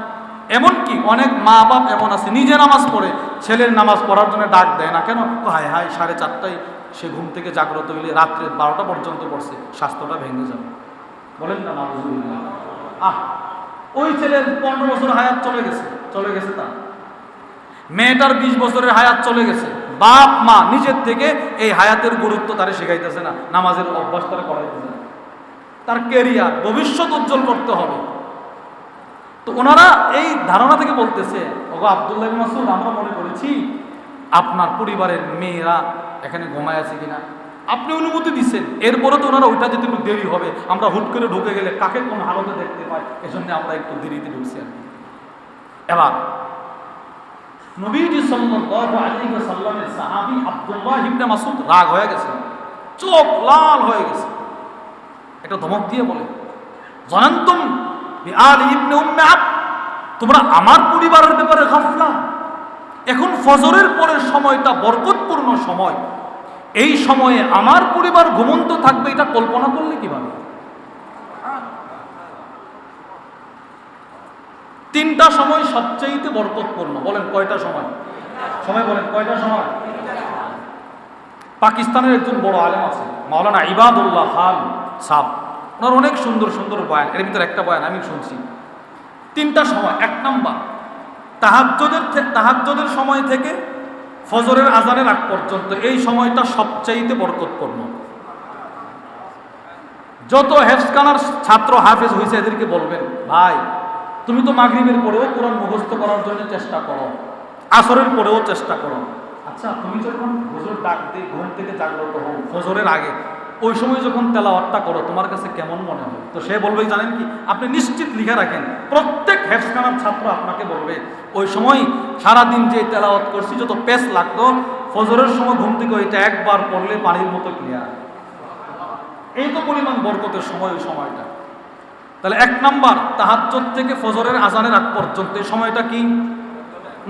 [SPEAKER 1] এমনকি অনেক মা বাপ এমন আছে, নিজে নামাজ পড়ে, ছেলের নামাজ পড়ার জন্য ডাক দেয় না। কেন? হায় হায়, 4:30টায় সে ঘুম থেকে জাগ্রত হইলে রাত্রে 12টা পর্যন্ত পড়ছে, স্বাস্থ্যটা ভেঙে যাবে। বলেন না নাউজুবিল্লাহ। ওই ছেলের 15 বছর হায়াত চলে গেছে, চলে গেছে তার। মেয়েটার 20 বছরের হায়াত চলে গেছে। বাপ মা নিজের থেকে এই হায়াতের গুরুত্ব তারে শেখাইতেছে না, নামাজের অভ্যাস তারা করাইতেছে না। তার কেরিয়ার, ভবিষ্যৎ উজ্জ্বল করতে হবে। তো ওনারা এই ধারণা থেকে বলতেছে, ওগো আব্দুল্লাহ ইবনে মাসউদ, আমরা মনে করেছি আপনার পরিবারের মেয়েরা এখানে ঘুমায় আছে কিনা, আপনি অনুমতি দিচ্ছেন, এরপরে তো ওনারা ওইটা যদি একটু দেরি হবে, আমরা হুট করে ঢুকে গেলে কাকে কোন হালতে দেখতে পাই, এজন্য আমরা একটু দেরিতে ঢুকছি আর কি। এবার নবীজি সাল্লাল্লাহু আলাইহি ওয়াসাল্লামের সাহাবী আব্দুল্লাহ ইবনে মাসউদ রাগ হয়ে গেছে, চোখ লাল হয়ে গেছে। একটা ধমক দিয়ে বলে, জানান্তুম বিআলি ইবনে উম্মে আব, তোমরা আমার পরিবারের ব্যাপারে গাফলা। এখন ফজরের পরের সময়টা বরকতপূর্ণ সময়, এই সময়ে আমার পরিবার ঘুমন্ত থাকবে, এটা কল্পনা করলে কিভাবে? 3টা সময় সবচেয়ে বরকতপূর্ণ। বলেন কয়টা সময়? সময় বলেন কয়টা সময়? পাকিস্তানের একজন বড় আলেম আছে, মাওলানা ইবাদুল্লাহ খান সাহেব, ওনার অনেক সুন্দর সুন্দর বয়ান, এর ভিতরে একটা বয়ান আমি শুনছি। 3টা সময়। 1 নাম্বার, তাহাজ্জুদের সময় থেকে ফজরের আজানের আগ পর্যন্ত, এই সময়টা সবচাইতে বরকতপূর্ণ। যত হেফজখানার ছাত্র হাফেজ হয়েছে এদেরকে বলবেন, ভাই তুমি তো মাগরিবের পরেও কোরআন মুখস্থ করার জন্য চেষ্টা করো, আসরের পরেও চেষ্টা করো। আচ্ছা, তুমি যখন হুজুর ডাক দিয়ে ঘুম থেকে জাগ্রত হও ফজরের আগে, ওই সময় যখন তেলাওয়াতটা করো তোমার কাছে কেমন মনে হয়? তো সে বলবে, জানেন কি, আপনি নিশ্চিত লিখে রাখেন, প্রত্যেক হেফজখানার ছাত্র আপনাকে বলবে, ওই সময় সারাদিন যে তেলাওয়াত করছি যত পেস লাগতো, ফজরের সময় ঘুম থেকে ওইটা একবার পড়লে পানির মতো ক্লিয়ার। এই তো পরিমাণ বরকতের সময় ওই সময়টা। তাহলে 1 নাম্বার, তাহাজ্জুদ থেকে ফজরের আজানের আগ পর্যন্ত এই সময়টা কি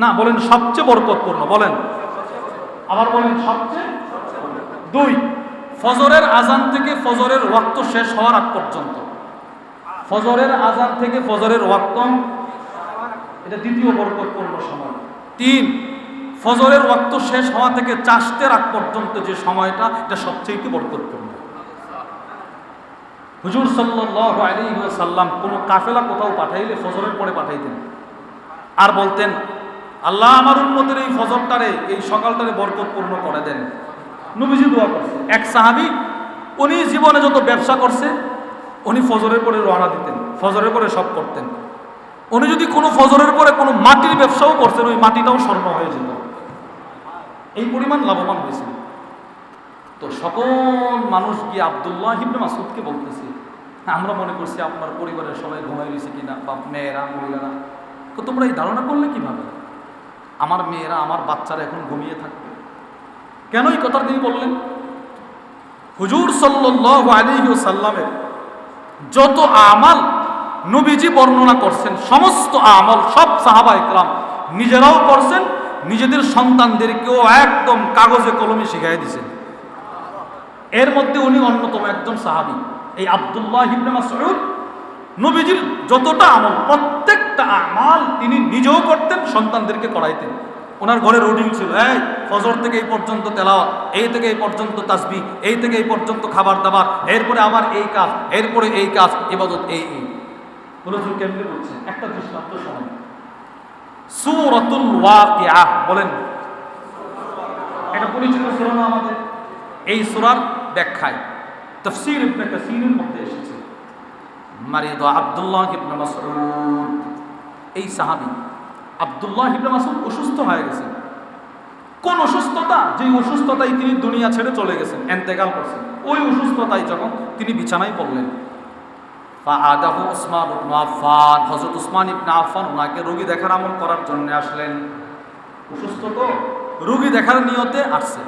[SPEAKER 1] না? বলেন সবচেয়ে বরকতপূর্ণ। বলেন, আবার বলেন সবচেয়ে। 2, ফজরের আজান থেকে ফজরের ওয়াক্ত শেষ হওয়ার আগ পর্যন্ত, ফজরের আজান থেকে ফজরের ওয়াক্ত, এটা দ্বিতীয় বরকতপূর্ণ সময়। 3, ফজরের ওয়াক্ত শেষ হওয়া থেকে চাষতের আগ পর্যন্ত যে সময়টা, এটা সবচেয়ে বরকতপূর্ণ। হুজুর সাল্লাল্লাহু আলাইহি ওয়াসাল্লাম কোনো কাফেলা কোথাও পাঠাইলে ফজরের পরে পাঠাইতেন, আর বলতেন, আল্লাহ আমার উম্মতের এই ফজরটারে, এই সকালটারে বরকতপূর্ণ করে দেন। নবীজি দোয়া করছে। এক সাহাবী, উনি জীবনে যত ব্যবসা করছে, উনি ফজরের পরে রওনা দিতেন, ফজরের পরে সব করতেন। উনি যদি কোনো ফজরের পরে কোনো মাটির ব্যবসাও করছেন, ওই মাটিটাও স্বর্ণ হয়ে যেত, এই পরিমাণ লাভবান হয়েছে। তো সকল মানুষ গিয়ে আব্দুল্লাহ ইবনে মাসউদকে বলতেছে, আমরা মনে করছি আপনার পরিবারের সবাই ঘুমাই রয়েছে কিনা, বাপ মেয়েরা মহিলারা, তো তোমরা এই ধারণা করলে কিভাবে আমার মেয়েরা আমার বাচ্চারা এখন ঘুমিয়ে থাকবে? কেন এই কথা তিনি বললেন? হুজুর সাল্লাল্লাহু আলাইহি ওয়াসাল্লামের যত আমাল নবীজি বর্ণনা করছেন, সমস্ত আমল সব সাহাবা ইকরাম নিজেরাও করছেন, নিজেদের সন্তানদেরকেও একদম কাগজে কলমে শিখাই দিয়েছেন। এর মধ্যে উনি অন্যতম একজন সাহাবী, এই আব্দুল্লাহ ইবনে মাসউদ। নবীজির যতটা আমল, প্রত্যেকটা আমাল তিনি নিজেও করতেন, সন্তানদেরকে করাইতেন। ওনার ঘরে রুটিন ছিল, এই ফজর থেকে এই পর্যন্ত তেলাওয়াত, এই থেকে এই পর্যন্ত তাসবিহ, এই থেকে এই পর্যন্ত খাবার দাবার, এরপরে আবার এই কাজ, এরপরে এই কাজ, ইবাদত এই। বলেছেন কেমনে বলছেন? একটা দৃষ্টান্ত শোনেন। সূরাতুল ওয়াকিআহ বলেন, এটা পরিচিত সূরা না আমাদের? এই সূরার ব্যাখ্যায় তাফসীর ইবনে কাসীরের মধ্যে এসেছে, মারিদ আব্দুল্লাহ ইবনে মাসউদ, এই সাহাবী আব্দুল্লাহ ইবনে মাসউদ অসুস্থ হয়ে গেছেন। কোন অসুস্থতা? যে অসুস্থতায় তিনি দুনিয়া ছেড়ে চলে গেছেন, ইন্তেকাল করছেন। ওই অসুস্থতায় যখন তিনি বিছানায় পড়লেন, ফাআদাহু উসমান ইবনে আফফান, হযরত উসমান ইবনে আফফান ওনাকে রোগী দেখার আমল করার জন্য আসলেন। অসুস্থ তো রোগী দেখার নিয়তে আসছে।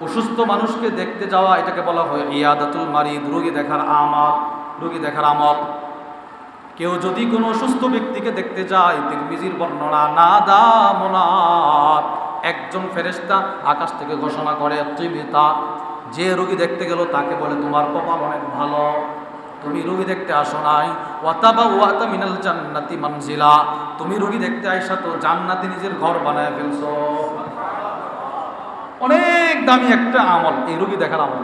[SPEAKER 1] অসুস্থ মানুষকে দেখতে যাওয়া, এটাকে বলা হয় ইয়াদাতুল মারিদ, রোগী দেখার আমল। রোগী দেখার আমল, কেউ যদি কোনো অসুস্থ ব্যক্তিকে দেখতে যায়, তিরমিজির বর্ণনা, নাদা মুনাদ, একজন ফেরেশতা আকাশ থেকে ঘোষণা করে, তিবিতা, যে রোগী দেখতে গেল তাকে বলে, তোমার কপাল অনেক ভালো, তুমি রোগী দেখতে আসো নাই, ওয়াতাবাওয়াতা মিনাল জান্নাতি মানজিলা, তুমি রোগী দেখতে আইসা তো জান্নাতে নিজের ঘর বানায় ফেলছো। অনেক দামি একটা আমল এই রোগী দেখার আমল।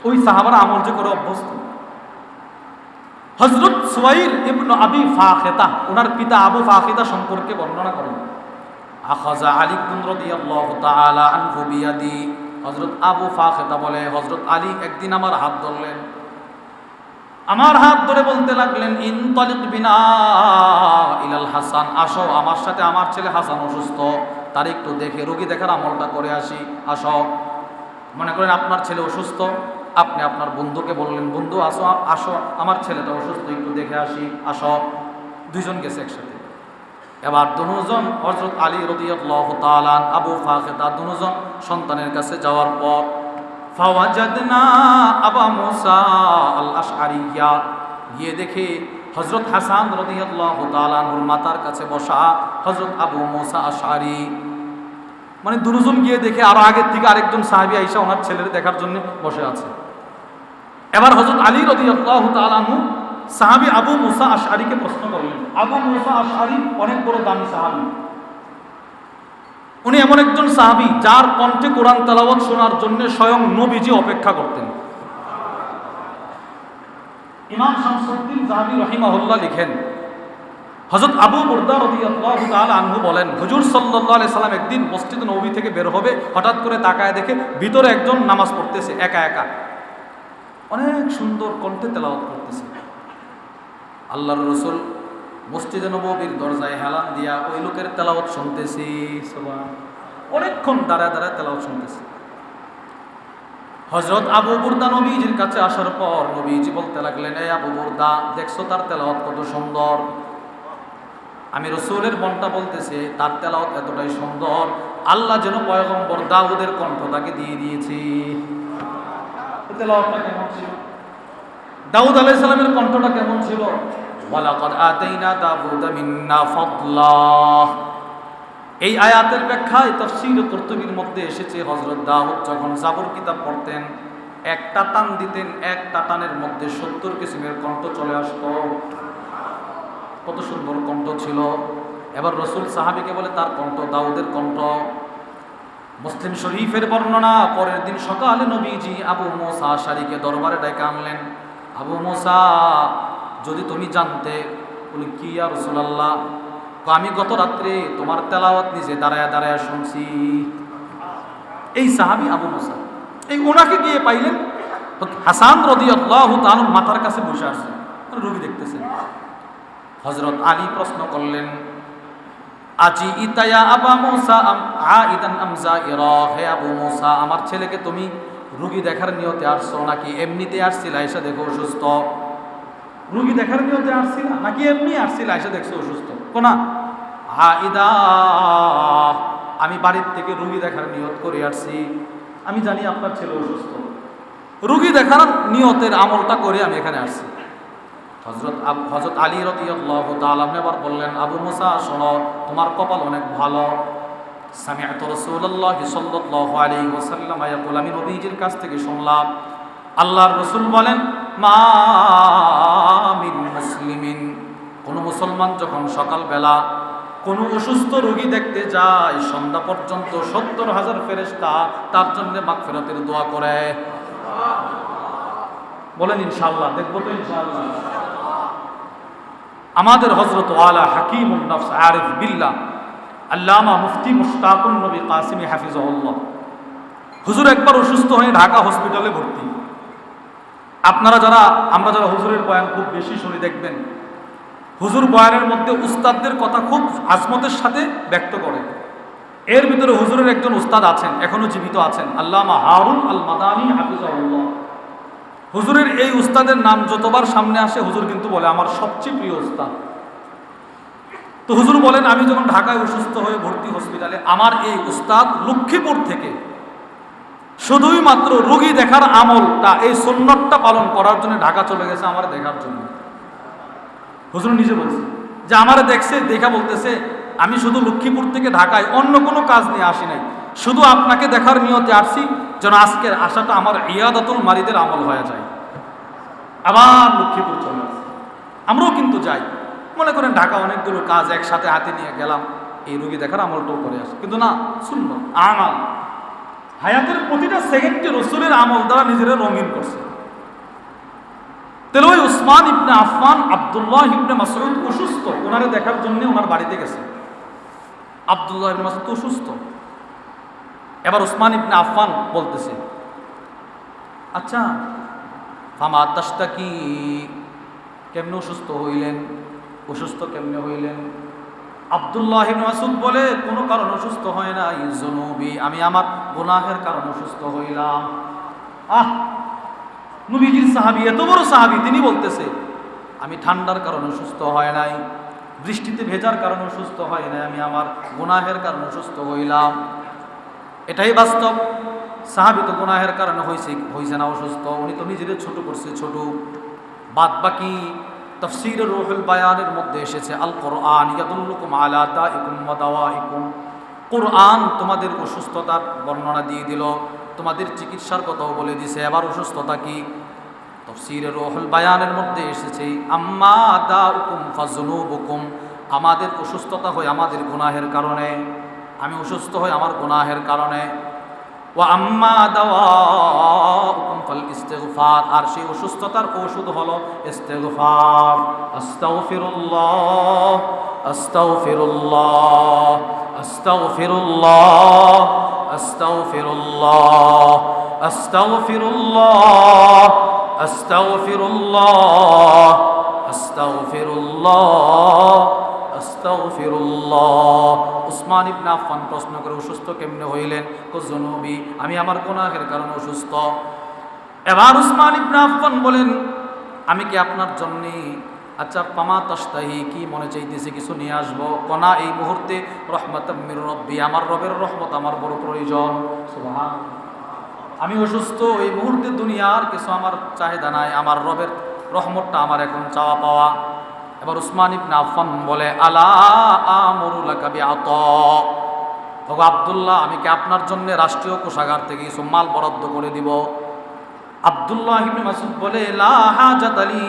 [SPEAKER 1] ওই সাহাবারা আমল যে করে অভ্যস্ত। হযরত সুয়াইর ইবনে আবি ফাখিতা, ওনার পিতা আবু ফাখিতা সম্পর্কে বর্ণনা করেন, আখাযা আলী রাদিয়াল্লাহু তাআলা আনহু বিয়াদি, হযরত আবু ফাখিতা বলে, হযরত আলী একদিন আমার হাত ধরলেন, আমার হাত ধরে বলতে লাগলেন, ইনতালিক বিনা ইলাল হাসান, আসো আমার সাথে, আমার ছেলে হাসান অসুস্থ, তার একটু দেখে রোগী দেখার আমলটা করে আসি, আসো। মনে করেন আপনার ছেলে অসুস্থ, আপনি আপনার বন্ধুকে বললেন, বন্ধু আসো, আসো আমার ছেলেটা অসুস্থ, একটু দেখে আসি, আসো। দুইজন গেছে একসাথে। এবার দুজন, হযরত আলী রাদিয়াল্লাহু তাআলা, আবু ফাখিতা, দুজন সন্তানের কাছে যাওয়ার পর, ফাওয়াজাদনা আবা মুসা আল আশআরিয়া, গিয়ে দেখে হযরত হাসান রাদিয়াল্লাহু তাআলা আনহুর মাতার কাছে বসা হযরত আবু মুসা আশআরি। মানে দুজন গিয়ে দেখে আরো আগের থেকে আরেকজন সাহাবী আয়েশা ওনার ছেলের দেখার জন্য বসে আছে। এবার হযরত আলী রাদিয়াল্লাহু তাআলা আনহু সাহাবী আবু মুসা আশআরিকে প্রশ্ন করলেন। আবু মুসা আশআরি অনেক বড় দামি সাহাবী, উনি এমন একজন সাহাবী যার কণ্ঠে কোরআন তেলাওয়াত শোনার জন্য স্বয়ং নবীজি অপেক্ষা করতেন। ইমাম শামসুদ্দিন যাহাবী রাহিমাহুল্লাহ লিখেন, হযরত আবু বুরদা রাদিয়াল্লাহু তাআলা আনহু বলেন, হুজুর সাল্লাল্লাহু আলাইহি সাল্লাম একদিন মসজিদ নববী থেকে বের হবে, হঠাৎ করে তাকায় দেখে ভিতরে একজন নামাজ পড়তেছে একা একা, অনেক সুন্দর কণ্ঠে তেলাওয়াত করতেছে। আল্লাহর রাসূল মসজিদে নববীর দরজায় হেলান দিয়া ওই লোকের তেলাওয়াত শুনতেছি, অনেকক্ষণ দাঁড়ায় দাঁড়ায় তেলাওয়াত শুনতেছি। হযরত আবু বুরদা নবীজির কাছে আসার পর নবীজি বলতে লাগলেন, এই আবু বুরদা, দেখছো তার তেলাওয়াত কত সুন্দর? আমি রাসূলের মনটা বলতেছে তার তেলাওয়াত এতটাই সুন্দর, আল্লাহ যেন পয়গম্বর দাউদের কণ্ঠ তাকে দিয়ে দিয়েছে। তেলাওয়াতটা কেমন ছিল? দাউদ আলাইহিস সালামের কণ্ঠটা কেমন ছিল? ওয়ালাকাদ আতাইনা দাউদা মিন্না ফাদলা। এই আয়াতের ব্যাখ্যায় তাফসীর কুরতুবীর মধ্যে এসেছে, হযরত দাউদ যখন জাবর কিতাব পড়তেন, একটা টান দিতেন, একটা টানের মধ্যে 70 কিসিমের কণ্ঠ চলে আসতো। কত সুন্দর কণ্ঠ ছিল। এবার রসুল সাহাবীকে বলে তার কণ্ঠ দাউদের কণ্ঠ। মুসলিম শরীফের বর্ণনা, পরের দিন সকালে নবীজি আবু মুসা আশআরীকে দরবারে ডেকে আনলেন। আবু মুসা, যদি তুমি জানতে। বলি কি ইয়া রাসূলুল্লাহ? আমি গত রাত্রে তোমার তেলাওয়াত নিজে দাঁড়ায় দাঁড়ায় শুনছি। এই সাহাবী আবু মুসা, এই ওনাকে গিয়ে পাইলেন হাসান রাদিয়াল্লাহু তাআলা মাথার কাছে বসে আছেন, রোগী দেখতেছেন। হযরত আলী প্রশ্ন করলেন, আজি ইতায়া আবা মুসা আইদান আম যায়রা, হে আবু মুসা, আমার ছেলেকে তুমি রোগী দেখার নিয়তে আসছো নাকি এমনিতে আসছিলা এসে দেখো অসুস্থ? রোগী দেখার নিয়তে আসছিলা নাকি এমনি আসছিলা এসে দেখছো অসুস্থ? কোনা আইদা, আমি বাড়ির থেকে রোগী দেখার নিয়ত করে আসছি। আমি জানি আপনার ছেলে অসুস্থ, রোগী দেখার নিয়তের আমলটা করে আমি এখানে আসছি। হযরত আলী রাদিয়াল্লাহু তাআলা এবার বললেন, আবু মুসা শোনো, তোমার কপাল অনেক ভালো। সামি'তু রাসূলুল্লাহি সাল্লাল্লাহু আলাইহি ওয়াসাল্লাম ইয়াকুল, আমি নবীজির কাছ থেকে শুনলাম আল্লাহর রাসূল বলেন, মা মিন মুসলিমিন, কোন মুসলমান যখন সকালবেলা কোন অসুস্থ রোগী দেখতে যায়, সন্ধ্যা পর্যন্ত ৭০,০০০ ফেরেশতা তার জন্য মাগফিরাতের দোয়া করে। বলেন ইনশাআল্লাহ, দেখবো তো ইনশাআল্লাহ। আমাদের হযরত ওয়ালা হাকিমুন নফস আরিফ বিল্লাহ আল্লামা মুফতি মুশতাকুন নবী কাসিমি হাফিজাহুল্লাহ, হুজুর একবার অসুস্থ হয়ে ঢাকা হসপিটালে ভর্তি। আমরা যারা হুজুরের বয়ান খুব বেশি শুনি, দেখবেন হুজুর বয়ানের মধ্যে উস্তাদদের কথা খুব আজমতের সাথে ব্যক্ত করে। এর ভিতরে হুজুরের একজন উস্তাদ আছেন, এখনো জীবিত আছেন, আল্লামা হারুন আল মাদানী হাফিজাহুল্লাহ। হুজুরের এই উস্তাদের নাম যতবার সামনে আসে হুজুর কিন্তু বলে আমার সবচেয়ে প্রিয় উস্তাদ। তো হুজুর বলেন, আমি যখন ঢাকায় অসুস্থ হয়ে ভর্তি হসপিটালে, আমার এই উস্তাদ লক্ষ্মীপুর থেকে শুধুই মাত্র রোগী দেখার আমলটা, এই সুন্নতটা পালন করার জন্য ঢাকা চলে গেছে আমার দেখার জন্য। হুজুর নিজে বলছে যে আমারে দেখছে, দেখা বলতেছে আমি শুধু লক্ষ্মীপুর থেকে ঢাকায় অন্য কোনো কাজ নিয়ে আসি নাই, শুধু আপনাকে দেখার নিয়তে আসছি, যেন আজকের আশাটা আমার ইয়াদাতুল মারিদের আমল হয়ে যায়। আবার লক্ষ্মীপুর চলে আসে। আমরাও কিন্তু যাই, মনে করেন ঢাকা অনেকগুলো কাজ একসাথে হাতে নিয়ে গেলাম, এই রোগী দেখার আমলটাও করে আসে, কিন্তু না, শুনল আমাল হায়াতের প্রতিটা সেকেন্ডে রসুলের আমল দ্বারা নিজেরা রঙিন করছে। তাহলে ওই উসমান ইবনে আফফান, আব্দুল্লাহ ইবনে মাসউদ অসুস্থ, ওনারে দেখার জন্য ওনার বাড়িতে গেছে। আব্দুল্লাহ ইবনে মাসউদ অসুস্থ। এবার উসমান ইবনে আফফান বলতেছে, আচ্ছা ফামা তাশতাকি, কেমনে অসুস্থ হইলেন? অসুস্থ কেমনে হইলেন? আব্দুল্লাহ ইবনে মাসউদ বলে, কোনো কারণ অসুস্থ হয় না, যুনুবি, আমি আমার গুনাহের কারণ অসুস্থ হইলাম। নবীজির সাহাবী, এত বড় সাহাবী, তিনি বলতেছে আমি ঠান্ডার কারণে অসুস্থ হয় নাই, বৃষ্টিতে ভেজার কারণে অসুস্থ হয় নাই, আমি আমার গুনাহের কারণে অসুস্থ হইলাম। এটাই বাস্তব। সাহাবী তো গুনাহের কারণে হয়েছে না অসুস্থ, উনি তো নিজেদের ছোট করছে, ছোট। বাদ বাকি তাফসীর রুহুল বায়ানের মধ্যে এসেছে, আল কোরআন ইয়াদুল্লুকুম আলা দাইকুম ওয়া দাওয়াইকুম, কোরআন তোমাদের অসুস্থতার বর্ণনা দিয়ে দিল, তোমাদের চিকিৎসার কথাও বলে দিছে। এবার অসুস্থতা কি? তাফসীর রুহুল বায়ানের মধ্যে এসেছে, আম্মা দাউকুম ফাযুনুবুকুম, আমাদের অসুস্থতা হয় আমাদের গুনাহের কারণে, আমি অসুস্থ হই আমার গুনাহের কারণে। ওয়া আম্মা দাওয়াউকুম ফাল ইস্তিগফার, আর সেই অসুস্থতার ওষুধ হলো ইস্তিগফার। আস্তাগফিরুল্লাহ আস্তাগফিরুল্লাহ আস্তাগফিরুল্লাহ আস্তাগফিরুল্লাহ আস্তাগফিরুল্লাহ আস্তাগফিরুল্লাহ আস্তাগফিরুল্লাহ আস্তাগফিরুল্লাহ। উসমান ইবনে আফফান প্রশ্ন করে, অসুস্থ কেমনে হইলেন? যুনুবি, আমি আমার গুনাহের কারণে অসুস্থ। এবার উসমান ইবনে আফফান বলেন, আমি কি আপনার জন্য, আচ্ছা পামা তাশতাহি, কি মনে চাইতেছে কিছু নিয়ে আসবো? কনা এই মুহূর্তে রহমাতাম মির রব্বি, আমার রবের রহমত আমার বড় প্রয়োজন। সুবহানাল্লাহ, আমি অসুস্থ, এই মুহূর্তে দুনিয়ার কিছু আমার চাহিদা নাই, আমার রবের রহমতটা আমার এখন চাওয়া পাওয়া। এবার উসমান ইবনে আফফান বলে, আলা আমরু লাকা বিআতা, ওগো আব্দুল্লাহ, আমি কি আপনার জন্য রাষ্ট্রীয় কোষাগার থেকে কিছু মাল বরাদ্দ করে দিব? আব্দুল্লাহ ইবনে মাসউদ বলে, লা হাজাত লি,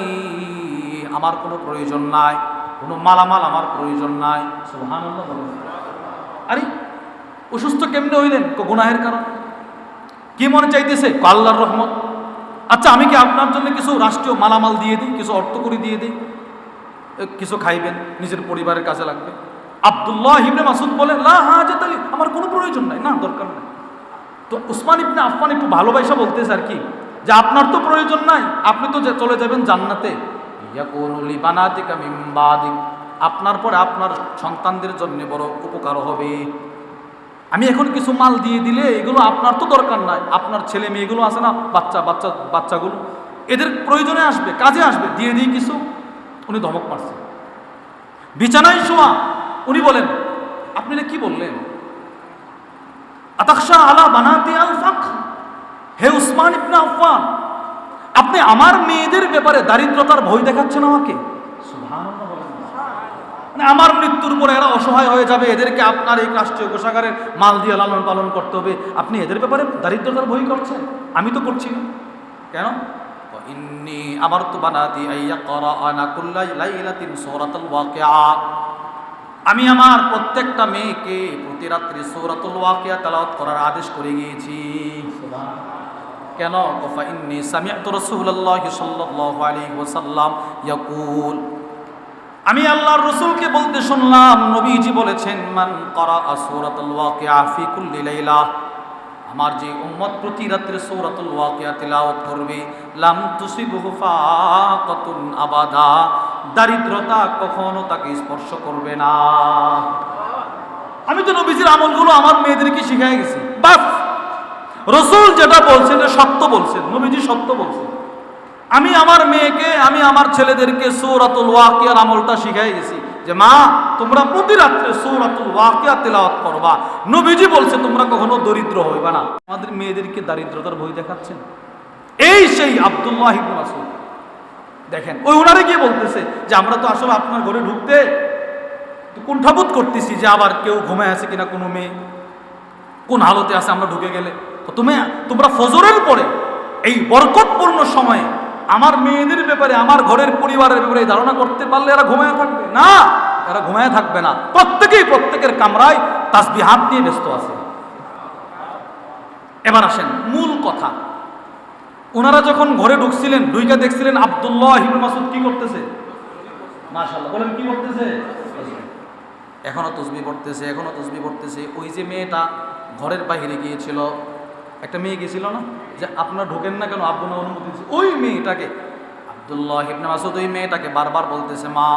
[SPEAKER 1] আমার কোনো প্রয়োজন নাই। কোনো মালামাল আমার প্রয়োজন নাই। সুবহানাল্লাহ। আরে অসুস্থ কেমনে হইলেন? গুনাহের কারণ। কি মনে চাইতেছে? আল্লাহর রহমত। আচ্ছা আমি কি আপনার জন্য কিছু রাষ্ট্রীয় মালামাল দিয়ে দিই, কিছু অর্থ করে দিয়ে দিই, কিছু খাইবেন, নিজের পরিবারের কাজে লাগবে। আব্দুল্লাহ ইবনে মাসউদ বলেন, লা হাজাত লি, আমার কোনো প্রয়োজন নাই, না দরকার নাই। তো উসমান ইবনে আফফান একটু ভালোবাসা বলতেছে আর কি, যে আপনার তো প্রয়োজন নাই, আপনি তো চলে যাবেন জান্নাতে। ইয়াকুলু লি বানাতিকা মিন বাদিক, আপনার পরে আপনার সন্তানদের জন্য বড় উপকার হবে। আমি এখন কিছু মাল দিয়ে দিলে এগুলো আপনার তো দরকার নাই, আপনার ছেলে মেয়েগুলো আছে না, বাচ্চাগুলো, এদের প্রয়োজনে আসবে, কাজে আসবে, দিয়ে দিই কিছু। উনি ধমক মারছেন। বিছানায় শোয়া, উনি বলেন, আপনি কি বললেন? আতাখশা আলা বানাতি আল ফাকর, হে উসমান ইবনে আফফান, আপনি আমার মেয়েদের ব্যাপারে দারিদ্রতার ভয় দেখাচ্ছেন আমাকে? সুবহানাল্লাহ। মানে আমার মৃত্যুর পরে এরা অসহায় হয়ে যাবে, এদেরকে আপনার এই রাষ্ট্রীয় কোষাগারের মাল দিয়ে লালন পালন করতে হবে, আপনি এদের ব্যাপারে দারিদ্রতার ভয় করছেন? আমি তো করছি না। কেন? ইন্নী আমারতু বানাতি আইয়াকরাআনা কুল্লা লাইলাতিন সূরাতুল ওয়াকিআ, আমি আমার প্রত্যেকটা মেয়েকে প্রতি রাত্রি সূরাতুল ওয়াকিয়া তেলাওয়াত করার আদেশ করে গিয়েছি। কেন? ফা ইন্নী সামি'তু রাসূলুল্লাহি সাল্লাল্লাহু আলাইহি ওয়াসাল্লাম ইয়াকুল, আমি আল্লাহর রাসূলকে বলতে শুনলাম, নবীজি বলেছেন, মান ক্বারাআ সূরাতুল ওয়াকিয়া ফি কুল্লি লাইলা, আমার যে উম্মত প্রতি রাত্রে সূরাতুল ওয়াকিয়া তিলাওয়াত করবে, লাম তুসিবহু ফাকাতুন আবাদা, দারিদ্রতা কখনো তাকে স্পর্শ করবে না। আমি তো নবীজির আমলগুলো আমার মেয়েদেরকে শিখাই গেছি, বাস রাসূল যেটা বলছেন সত্য বলছেন, নবীজি সত্য বলছেন। আমি আমার মেয়েকে, আমি আমার ছেলেদেরকে সূরাতুল ওয়াকিয়ার আমলটা শিখাই গেছি, যে মা তোমরা প্রতি রাত্রে সূরাতুল ওয়াকিয়া তেলাওয়াত করবা, নবীজি বলছে তোমরা কখনো দরিদ্র হইবা না। আমাদের মেয়েদেরকে দারিদ্রতার ভয় দেখাচ্ছেন। এই সেই আব্দুল্লাহ ইবনে মাসউদ দেখেন, ওই ওনারে গিয়ে বলতেছে যে আমরা তো আসলে আপনার ঘরে ঢুকতে কুণ্ঠাবোধ করতেছি, যে আবার কেউ ঘুমায় আছে কিনা, কোনো মেয়ে কোন হালতে আছে আমরা ঢুকে গেলে। তো তোমরা ফজরের পরে এই বরকতপূর্ণ সময়ে আমার মেয়েদের ব্যাপারে, আমার ঘরের পরিবারের ব্যাপারে ধারণা করতে পারলে এরা ঘুমায় থাকবে না? এরা ঘুমায় থাকবে না, প্রত্যেকেই প্রত্যেকের কামরায় তাসবিহাত নিয়ে ব্যস্ত আছে। এবার আসেন মূল কথা, ওনারা যখন ঘরে ঢুকছিলেন, ঢুইকা দেখছিলেন আব্দুল্লাহ ইবনে মাসউদ কি করতেছে? মাশাআল্লাহ, বলেন কি করতেছে? এখনো তাসবিহ পড়তেছে, এখনো তাসবিহ পড়তেছে। ওই যে মেয়েটা ঘরের বাইরে গিয়েছিল, একটা মেয়ে গেছিল না, যে আপনারা ঢোকেন না কেন, আব্বু না অনুমতি দিচ্ছে, ওই মেয়েটাকে আব্দুল্লাহ ইবনে মাসউদ ওই মেয়েটাকে বারবার বলতেছে, মা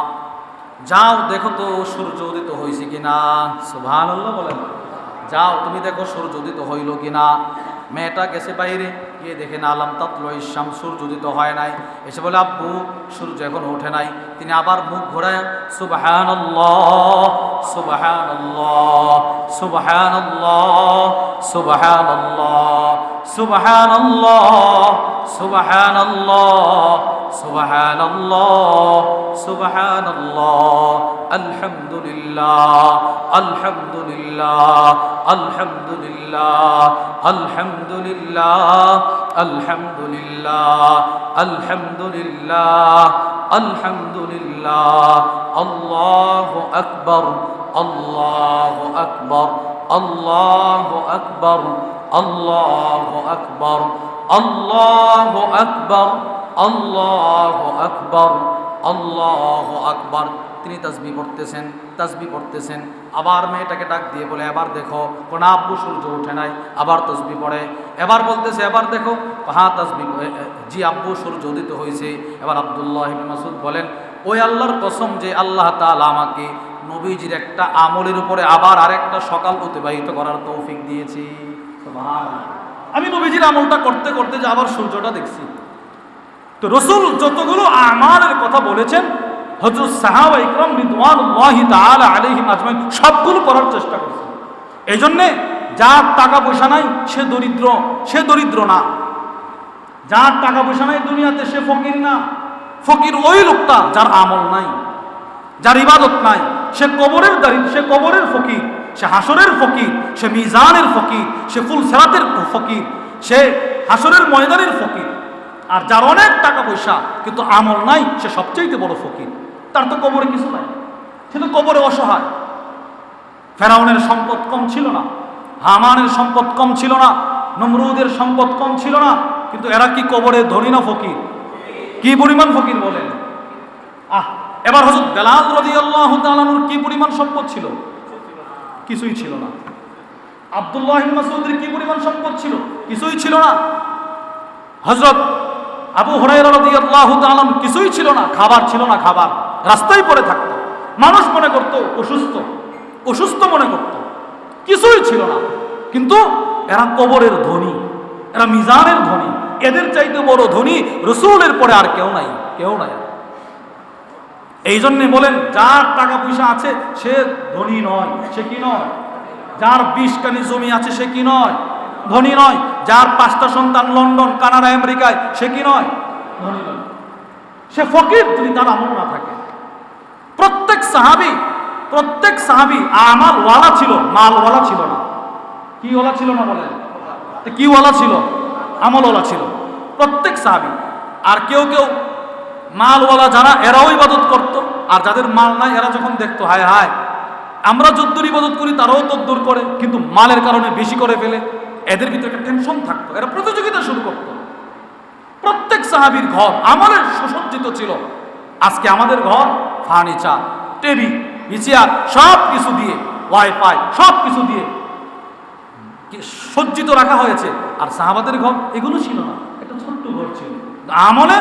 [SPEAKER 1] যাও দেখো তো সূর্য উদিত হয়েছে কিনা। সুবহানাল্লাহ বলেন, যাও তুমি দেখো সূর্য উদিত হইল কিনা। মেয়েটা গেছে বাইরে, গিয়ে দেখে না আলাম তাতলুই শামস, সূর্য উদিত হয় নাই। এসে বলে, আব্বু সূর্য এখনো ওঠে নাই। তিনি আবার মুখ ঘোরায় সুবহানাল্লাহ সুবহানাল্লাহ সুবহানাল্লাহ সুবহানাল্লাহ সুবহানাল্লাহ সুবহানাল্লাহ সুবহানাল্লাহ সুবহানাল্লাহ আলহামদুলিল্লাহ আলহামদুলিল্লাহ আলহামদুলিল্লাহ আলহামদুলিল্লাহ আলহামদুলিল্লাহ আলহামদুলিল্লাহ আলহামদুলিল্লাহ আল্লাহু আকবার আল্লাহু আকবার আল্লাহু আকবার আল্লাহু আকবার আল্লাহু আকবার আল্লাহু আকবার আল্লাহু আকবার। তিনি তাসবিহ পড়তেছেন। আবার মেয়েটাকে ডাক দিয়ে বলে, এবার দেখো। কোন আব্বু সূর্য ওঠে নাই। আবার তাসবিহ পড়ে, এবার বলতেছে, এবার দেখো। হ্যাঁ তাসবিহ, জি আব্বু সূর্য উদিত হয়েছে। এবার আব্দুল্লাহ ইবনে মাসউদ বলেন, ওই আল্লাহর কসম যে আল্লাহ তাআলা আমাকে নবীজির একটা আমলের উপরে আবার আরেকটা সকাল অতিবাহিত করার তৌফিক দিয়েছে। সুবহানাল্লাহ। আমি নবীজির আমলটা করতে করতে যে আবার সূর্যটা দেখছি। তো রাসূল যতগুলো আমালের কথা বলেছেন, হযরত সাহাবা ইকরাম রিদওয়ানুল্লাহি তাআলা আলাইহিম আজমাইন সবগুলো করার চেষ্টা করেছেন। এই জন্যে যার টাকা পয়সা নাই সে দরিদ্র না। যার টাকা পয়সা নাই দুনিয়াতে সে ফকির না। ফকির ওই লোকটা যার আমল নাই, যার ইবাদত নাই। সে কবরের ফকির, সে হাসরের ফকির, সে মিজানের ফকির, সে ফুলসিরাতের ফকির, সে হাসরের ময়দানের ফকির। আর যার অনেক টাকা পয়সা কিন্তু আমল নাই, সে সবচেয়ে বড় ফকির। তার তো কবরে কিছু নাই, সে তো কবরে অসহায়। ফেরাউনের সম্পদ কম ছিল না, হামানের সম্পদ কম ছিল না, নমরুদের সম্পদ কম ছিল না, কিন্তু এরা কি কবরে ধনী না ফকির? কি পরিমাণ ফকির বলেন। এবার হযরত বেলাল রাদিয়াল্লাহু তাআলা আনহুর কি পরিমাণ সম্পদ ছিল? কিছুই ছিল না। আব্দুল্লাহ ইবনে মাসউদের কি পরিমাণ সম্পদ ছিল? কিছুই ছিল না। হযরত আবু হুরায়রা রাদিয়াল্লাহু তাআলা আনহু কিছুই ছিল না, খাবার ছিল না, খাবার রাস্তায় পড়ে থাকতো, মানুষ মনে করতো অসুস্থ, অসুস্থ মনে করতো, কিছুই ছিল না। কিন্তু এরা কবরের ধনী, এরা মিজানের ধনী, এদের চাইতে বড় ধনী রাসূলের পরে আর কেউ নাই, কেউ নাই। এই জন্যে বলেন, যার টাকা পয়সা আছে সে ধনী নয়। সে কি নয়? যার 20 কানি জমি আছে সে কি নয়? ধনী নয়। যার 5টা সন্তান লন্ডন, কানাডা, আমেরিকায়, সে কি নয়? ধনী নয়। সে ফকির যদি তার আমল না থাকে। প্রত্যেক সাহাবী আমালওয়ালা ছিল, মালওয়ালা ছিল না। কি ওয়ালা ছিল না বলেন? কি ওয়ালা ছিল? আমলওয়ালা ছিল প্রত্যেক সাহাবী। আর কেউ কেউ মালওয়ালা যারা, এরাও ইবাদত করত, আর যাদের মাল নাই এরা যখন দেখতো হায় হায় আমরা যদ্দুর ইবাদত করি তারাও তদ্দুর করে, কিন্তু মালের কারণে বেশি করে ফেলে, এদের ভিতরে একটা টেনশন থাকতো, এরা প্রতিযোগিতা শুরু করত। প্রত্যেক সাহাবীর ঘর আমলের সুসজ্জিত ছিল। আজকে আমাদের ঘর ফার্নিচার, টিভি, চেয়ার সব কিছু দিয়ে, ওয়াইফাই সব কিছু দিয়ে সজ্জিত রাখা হয়েছে। আর সাহাবাদের ঘর এগুলো ছিল না, একটা ছোট্ট ঘর ছিল। আমলে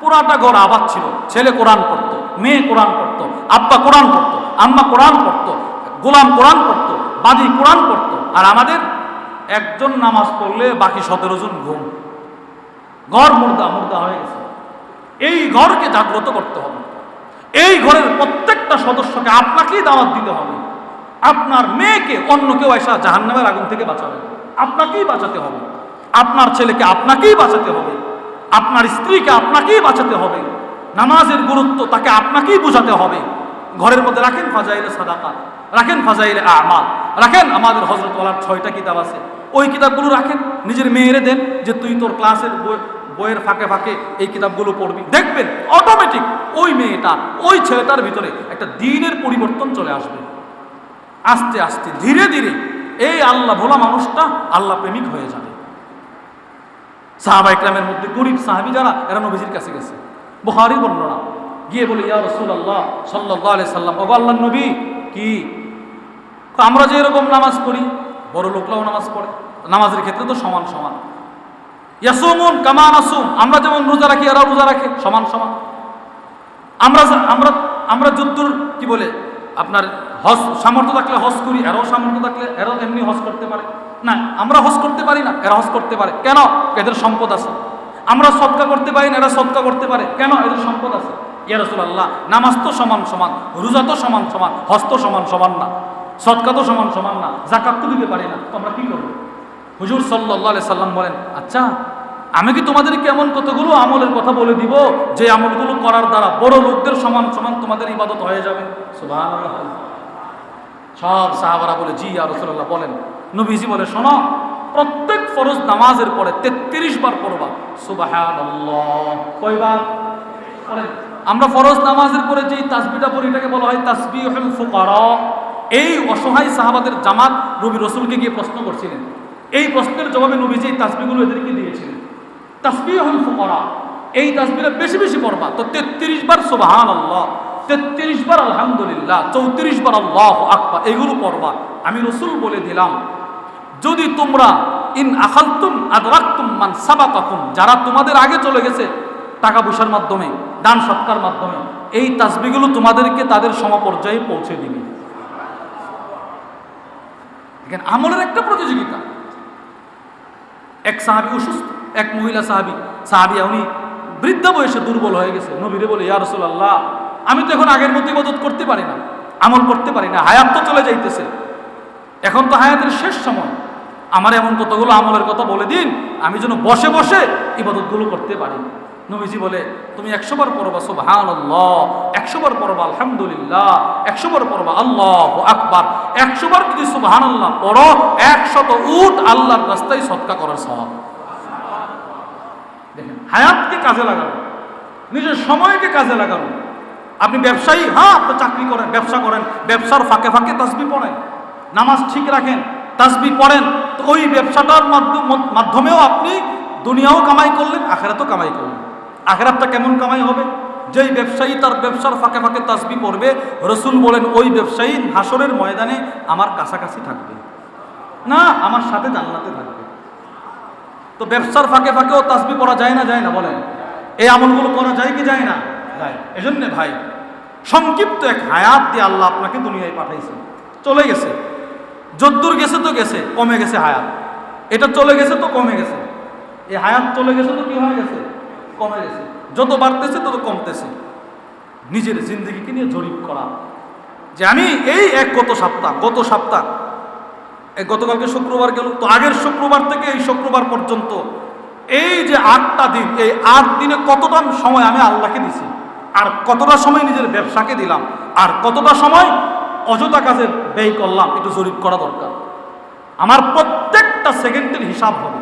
[SPEAKER 1] পুরাটা ঘর আবাদ ছিল। ছেলে কোরআন পড়তো, মেয়ে কোরআন পড়তো, আব্বা কোরআন পড়তো, আম্মা কোরআন পড়তো, গোলাম কোরআন পড়তো, বাদী কোরআন পড়তো। আর আমাদের একজন নামাজ পড়লে বাকি 17 জন ঘুম। ঘর মুর্দা মুর্দা হয়ে গেছে। এই ঘরকে জাগ্রত করতে হবে। এই ঘরের প্রত্যেকটা সদস্যকে আপনাকেই দাওয়াত দিতে হবে। আপনার মেয়েকে অন্য কেউ এসে জাহান্নামের আগুন থেকে বাঁচাবে, আপনাকেই বাঁচাতে হবে। আপনার ছেলেকে আপনাকেই বাঁচাতে হবে, আপনার স্ত্রীকে আপনাকেই বাঁচাতে হবে। নামাজের গুরুত্ব তাকে আপনাকেই বোঝাতে হবে। ঘরের মধ্যে রাখেন ফাজাইলে সাদাকা, রাখেন ফাজাইলে আমাল, রাখেন আমাদের হযরত ওয়ালার 6টা কিতাব আছে, ওই কিতাবগুলো রাখেন। নিজের মেয়েরে দেন যে তুই তোর ক্লাসের বইয়ের ফাঁকে ফাঁকে এই কিতাবগুলো পড়বি। দেখবেন অটোমেটিক ওই মেয়েটা, ওই ছেলেটার ভিতরে একটা দ্বীনের পরিবর্তন চলে আসবে। আস্তে আস্তে ধীরে ধীরে এই আল্লাহ ভোলা মানুষটা আল্লাহ প্রেমিক হয়ে যাবে। সাহাবা ইকরামের মধ্যে গরিব সাহাবী যারা, এরা নবীজির কাছে গেছে। বুখারীর বর্ণনা, গিয়ে বলে ইয়া রাসূলুল্লাহ সাল্লাল্লাহু আলাইহি সাল্লাম, ওগো আল্লাহর নবী, কি আমরা যে এরকম নামাজ পড়ি, বড় লোকরাও নামাজ পড়ে, নামাজের ক্ষেত্রে তো সমান সমান। ইয়াসুমুন কামা নাসুম, আমরা যেমন রোজা রাখি এরাও রোজা রাখে, সমান সমান। আমরা যদ্দুর কি বলে আপনার হজ সামর্থ্য থাকলে হজ করি, এরাও সামর্থ্য থাকলে এরাও এমনি হজ করতে পারে। না, আমরা হজ করতে পারি না, এরা হজ করতে পারে। কেন? এদের সম্পদ আছে। আমরা সদকা করতে পারি না, এরা সদকা করতে পারে। কেন? এদের সম্পদ আছে। ইয়া রাসূলুল্লাহ, নামাজ তো সমান সমান, রোজা তো সমান সমান, হজ তো সমান সমান না, সদকা তো সমান সমান না, যাকাত তো দিতে পারি না, তো আমরা কি করব? হুজুর সাল্লাল্লাহু আলাইহি সাল্লাম বলেন, আচ্ছা আমি কি তোমাদেরকে এমন কতগুলো আমলের কথা বলে দিব যে আমলগুলো করার দ্বারা বড় লোকদের সমান সমান তোমাদের ইবাদত হয়ে যাবে? সুবহানাল্লাহ। সব সাহাবারা বলে জি ইয়া রাসূলুল্লাহ বলেন। নবীজি বলে, শোনো, প্রত্যেক ফরজ নামাজের পরে 33 বার পড়বা সুবহানাল্লাহ। কয়বার পড়েন? আমরা ফরজ নামাজের পরে যেই তাসবিহটা পড়ি এটাকে বলা হয় তাসবিহুল ফুকারা। এই অসহায় সাহাবাদের জামাত নবী রাসূলকে গিয়ে প্রশ্ন করছিলেন। এই প্রশ্নের জবাবে নবীজি এই তাসবিহগুলো এদেরকে দিয়েছিলেন। তাসবিহুল ফুকারা, এই তাসবিহটা বেশি বেশি পড়বা। তো 33 বার সুবহানাল্লাহ, 33 বার আলহামদুলিল্লাহ, 34 বার আল্লাহু আকবার, এগুলো পড়বা। আমি রাসূল বলে দিলাম, যদি তোমরা ইন আখালতুম আদরাকতুম মান সাবাকাকুম, যারা তোমাদের আগে চলে গেছে টাকা পয়সার মাধ্যমে, দান সৎকার মাধ্যমে, এই তাসবিহগুলো তোমাদেরকে তাদের সমপর্যায়ে পৌঁছে দিবে। দেখেন আমলের একটা প্রতিযোগিতা। এক সাহাবী অসুস্থ, এক মহিলা সাহাবী উনি বৃদ্ধ বয়সে দুর্বল হয়ে গেছে। নবীরে বলে, ইয়া রাসূলুল্লাহ, আমি তো এখন আগের মতো ইবাদত করতে পারি না, আমল করতে পারি না, হায়াত তো চলে যাইতেছে, এখন তো হায়াতের শেষ সময়, আমার এমন কতগুলো আমলের কথা বলে দিন আমি যেন বসে বসে ইবাদতগুলো করতে পারি। নবীজি বলে, তুমি 100 বার পড়বা সুবহানাল্লাহ, 100 বার পড়বা আলহামদুলিল্লাহ, 100 বার পড়বা আল্লাহু আকবার। 100 বার যদি সুবহানাল্লাহ পড়ো, 100 উট আল্লাহর রাস্তায় সদকা করার সওয়াব। দেখেন, হায়াতকে কাজে লাগানো, নিজের সময়কে কাজে লাগানো, আপনি ব্যবসায়ী, হ্যাঁ আপনি চাকরি করেন, ব্যবসা করেন, ব্যবসার ফাঁকে ফাঁকে তাসবিহ পড়েন, নামাজ ঠিক রাখেন, তাসবিহ পড়েন, তো ওই ব্যবসাটার মাধ্যমেও আপনি দুনিয়াও কামাই করলেন, আখিরাতও কামাই করলেন। আখিরাতটা কেমন কামাই হবে? যেই ব্যবসায়ী তার ব্যবসার ফাঁকে ফাঁকে তাসবিহ পড়বে, রাসূল বলেন ওই ব্যবসায়ী হাসরের ময়দানে আমার কাছাকাছি থাকবে না, আমার সাথে জান্নাতে থাকবে। তো ব্যবসার ফাঁকে ফাঁকেও তাসবিহ পড়া যায় না, যায় না? বলেন, এই আমলগুলো করা যায় কি যায় না? যায়। এজন্য ভাই, সংক্ষিপ্ত এক হায়াত দিয়ে আল্লাহ আপনাকে দুনিয়ায় পাঠাইছে, চলে গেছে, যদ্দূর গেছে তো গেছে, কমে গেছে হায়াত, এটা চলে গেছে তো কমে গেছে, এই হায়াত চলে গেছে তো কি হয়ে গেছে? কমে গেছে। যত বাড়তেছে তত কমতেছে। নিজের জিন্দগিকে নিয়ে জরিপ করা যে আমি এই গত সপ্তাহ গতকালকে শুক্রবার গেল, তো আগের শুক্রবার থেকে এই শুক্রবার পর্যন্ত এই যে 8টা দিন, এই 8 দিনে কতটা সময় আমি আল্লাহকে দিছি, আর কতটা সময় নিজের ব্যবসাকে দিলাম, আর কতটা সময় অযথা কাজে ব্যয় করলাম, একটু জরিপ করা দরকার। আমার প্রত্যেকটা সেকেন্ডের হিসাব হবে,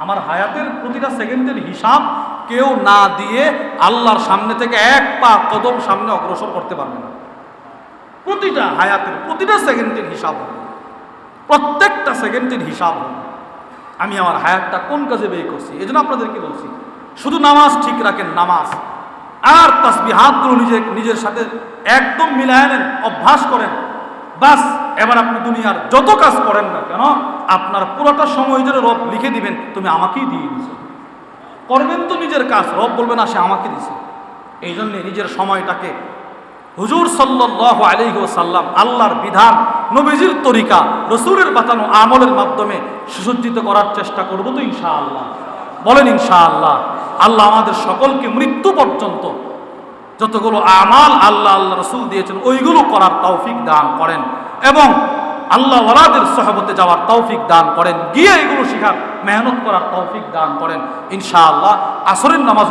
[SPEAKER 1] আমার হায়াতের প্রতিটা সেকেন্ডের হিসাব কেউ না দিয়ে আল্লাহর সামনে থেকে এক পা কদম সামনে অগ্রসর করতে পারবে না। প্রতিটা হায়াতের প্রতিটা সেকেন্ডের হিসাব হবে, প্রত্যেকটা সেকেন্ডের হিসাব হবে, আমি আমার হায়াতটা কোন কাজে ব্যয় করছি। এই জন্য আপনাদেরকে বলছি, শুধু নামাজ ঠিক রাখেন, নামাজ আর তাসবিহাতগুলো নিজের সাথে একদম মিলায় নেন, অভ্যাস করেন, বাস। এবার আপনি দুনিয়ার যত কাজ করেন না কেন, আপনার পুরোটা সময় ধরে রব লিখে দিবেন তুমি আমাকেই দিয়ে দিছো। করবেন তো নিজের কাজ, রব বলবেন না সে আমাকে দিছে। এই জন্যে নিজের সময়টাকে হুজুর সাল্লাল্লাহু আলাইহি ওয়াসাল্লাম, আল্লাহর বিধান, নবীজির তরিকা, রাসূলের বাতানো আমলের মাধ্যমে সুসজ্জিত করার চেষ্টা করব তো ইনশাআল্লাহ। বলেন ইনশাআল্লাহ। আল্লাহ আমাদের সকলকে মৃত্যু পর্যন্ত যতগুলো আমাল আল্লাহ রাসূল দিয়েছেন ওইগুলো করার তৌফিক দান করেন, এবং আল্লাহ ওয়ালাদের সহবতে যাওয়ার তৌফিক দান করেন, গিয়ে এগুলো শেখার মেহনত করার তৌফিক দান করেন ইনশাআল্লাহ। আসরের নামাজ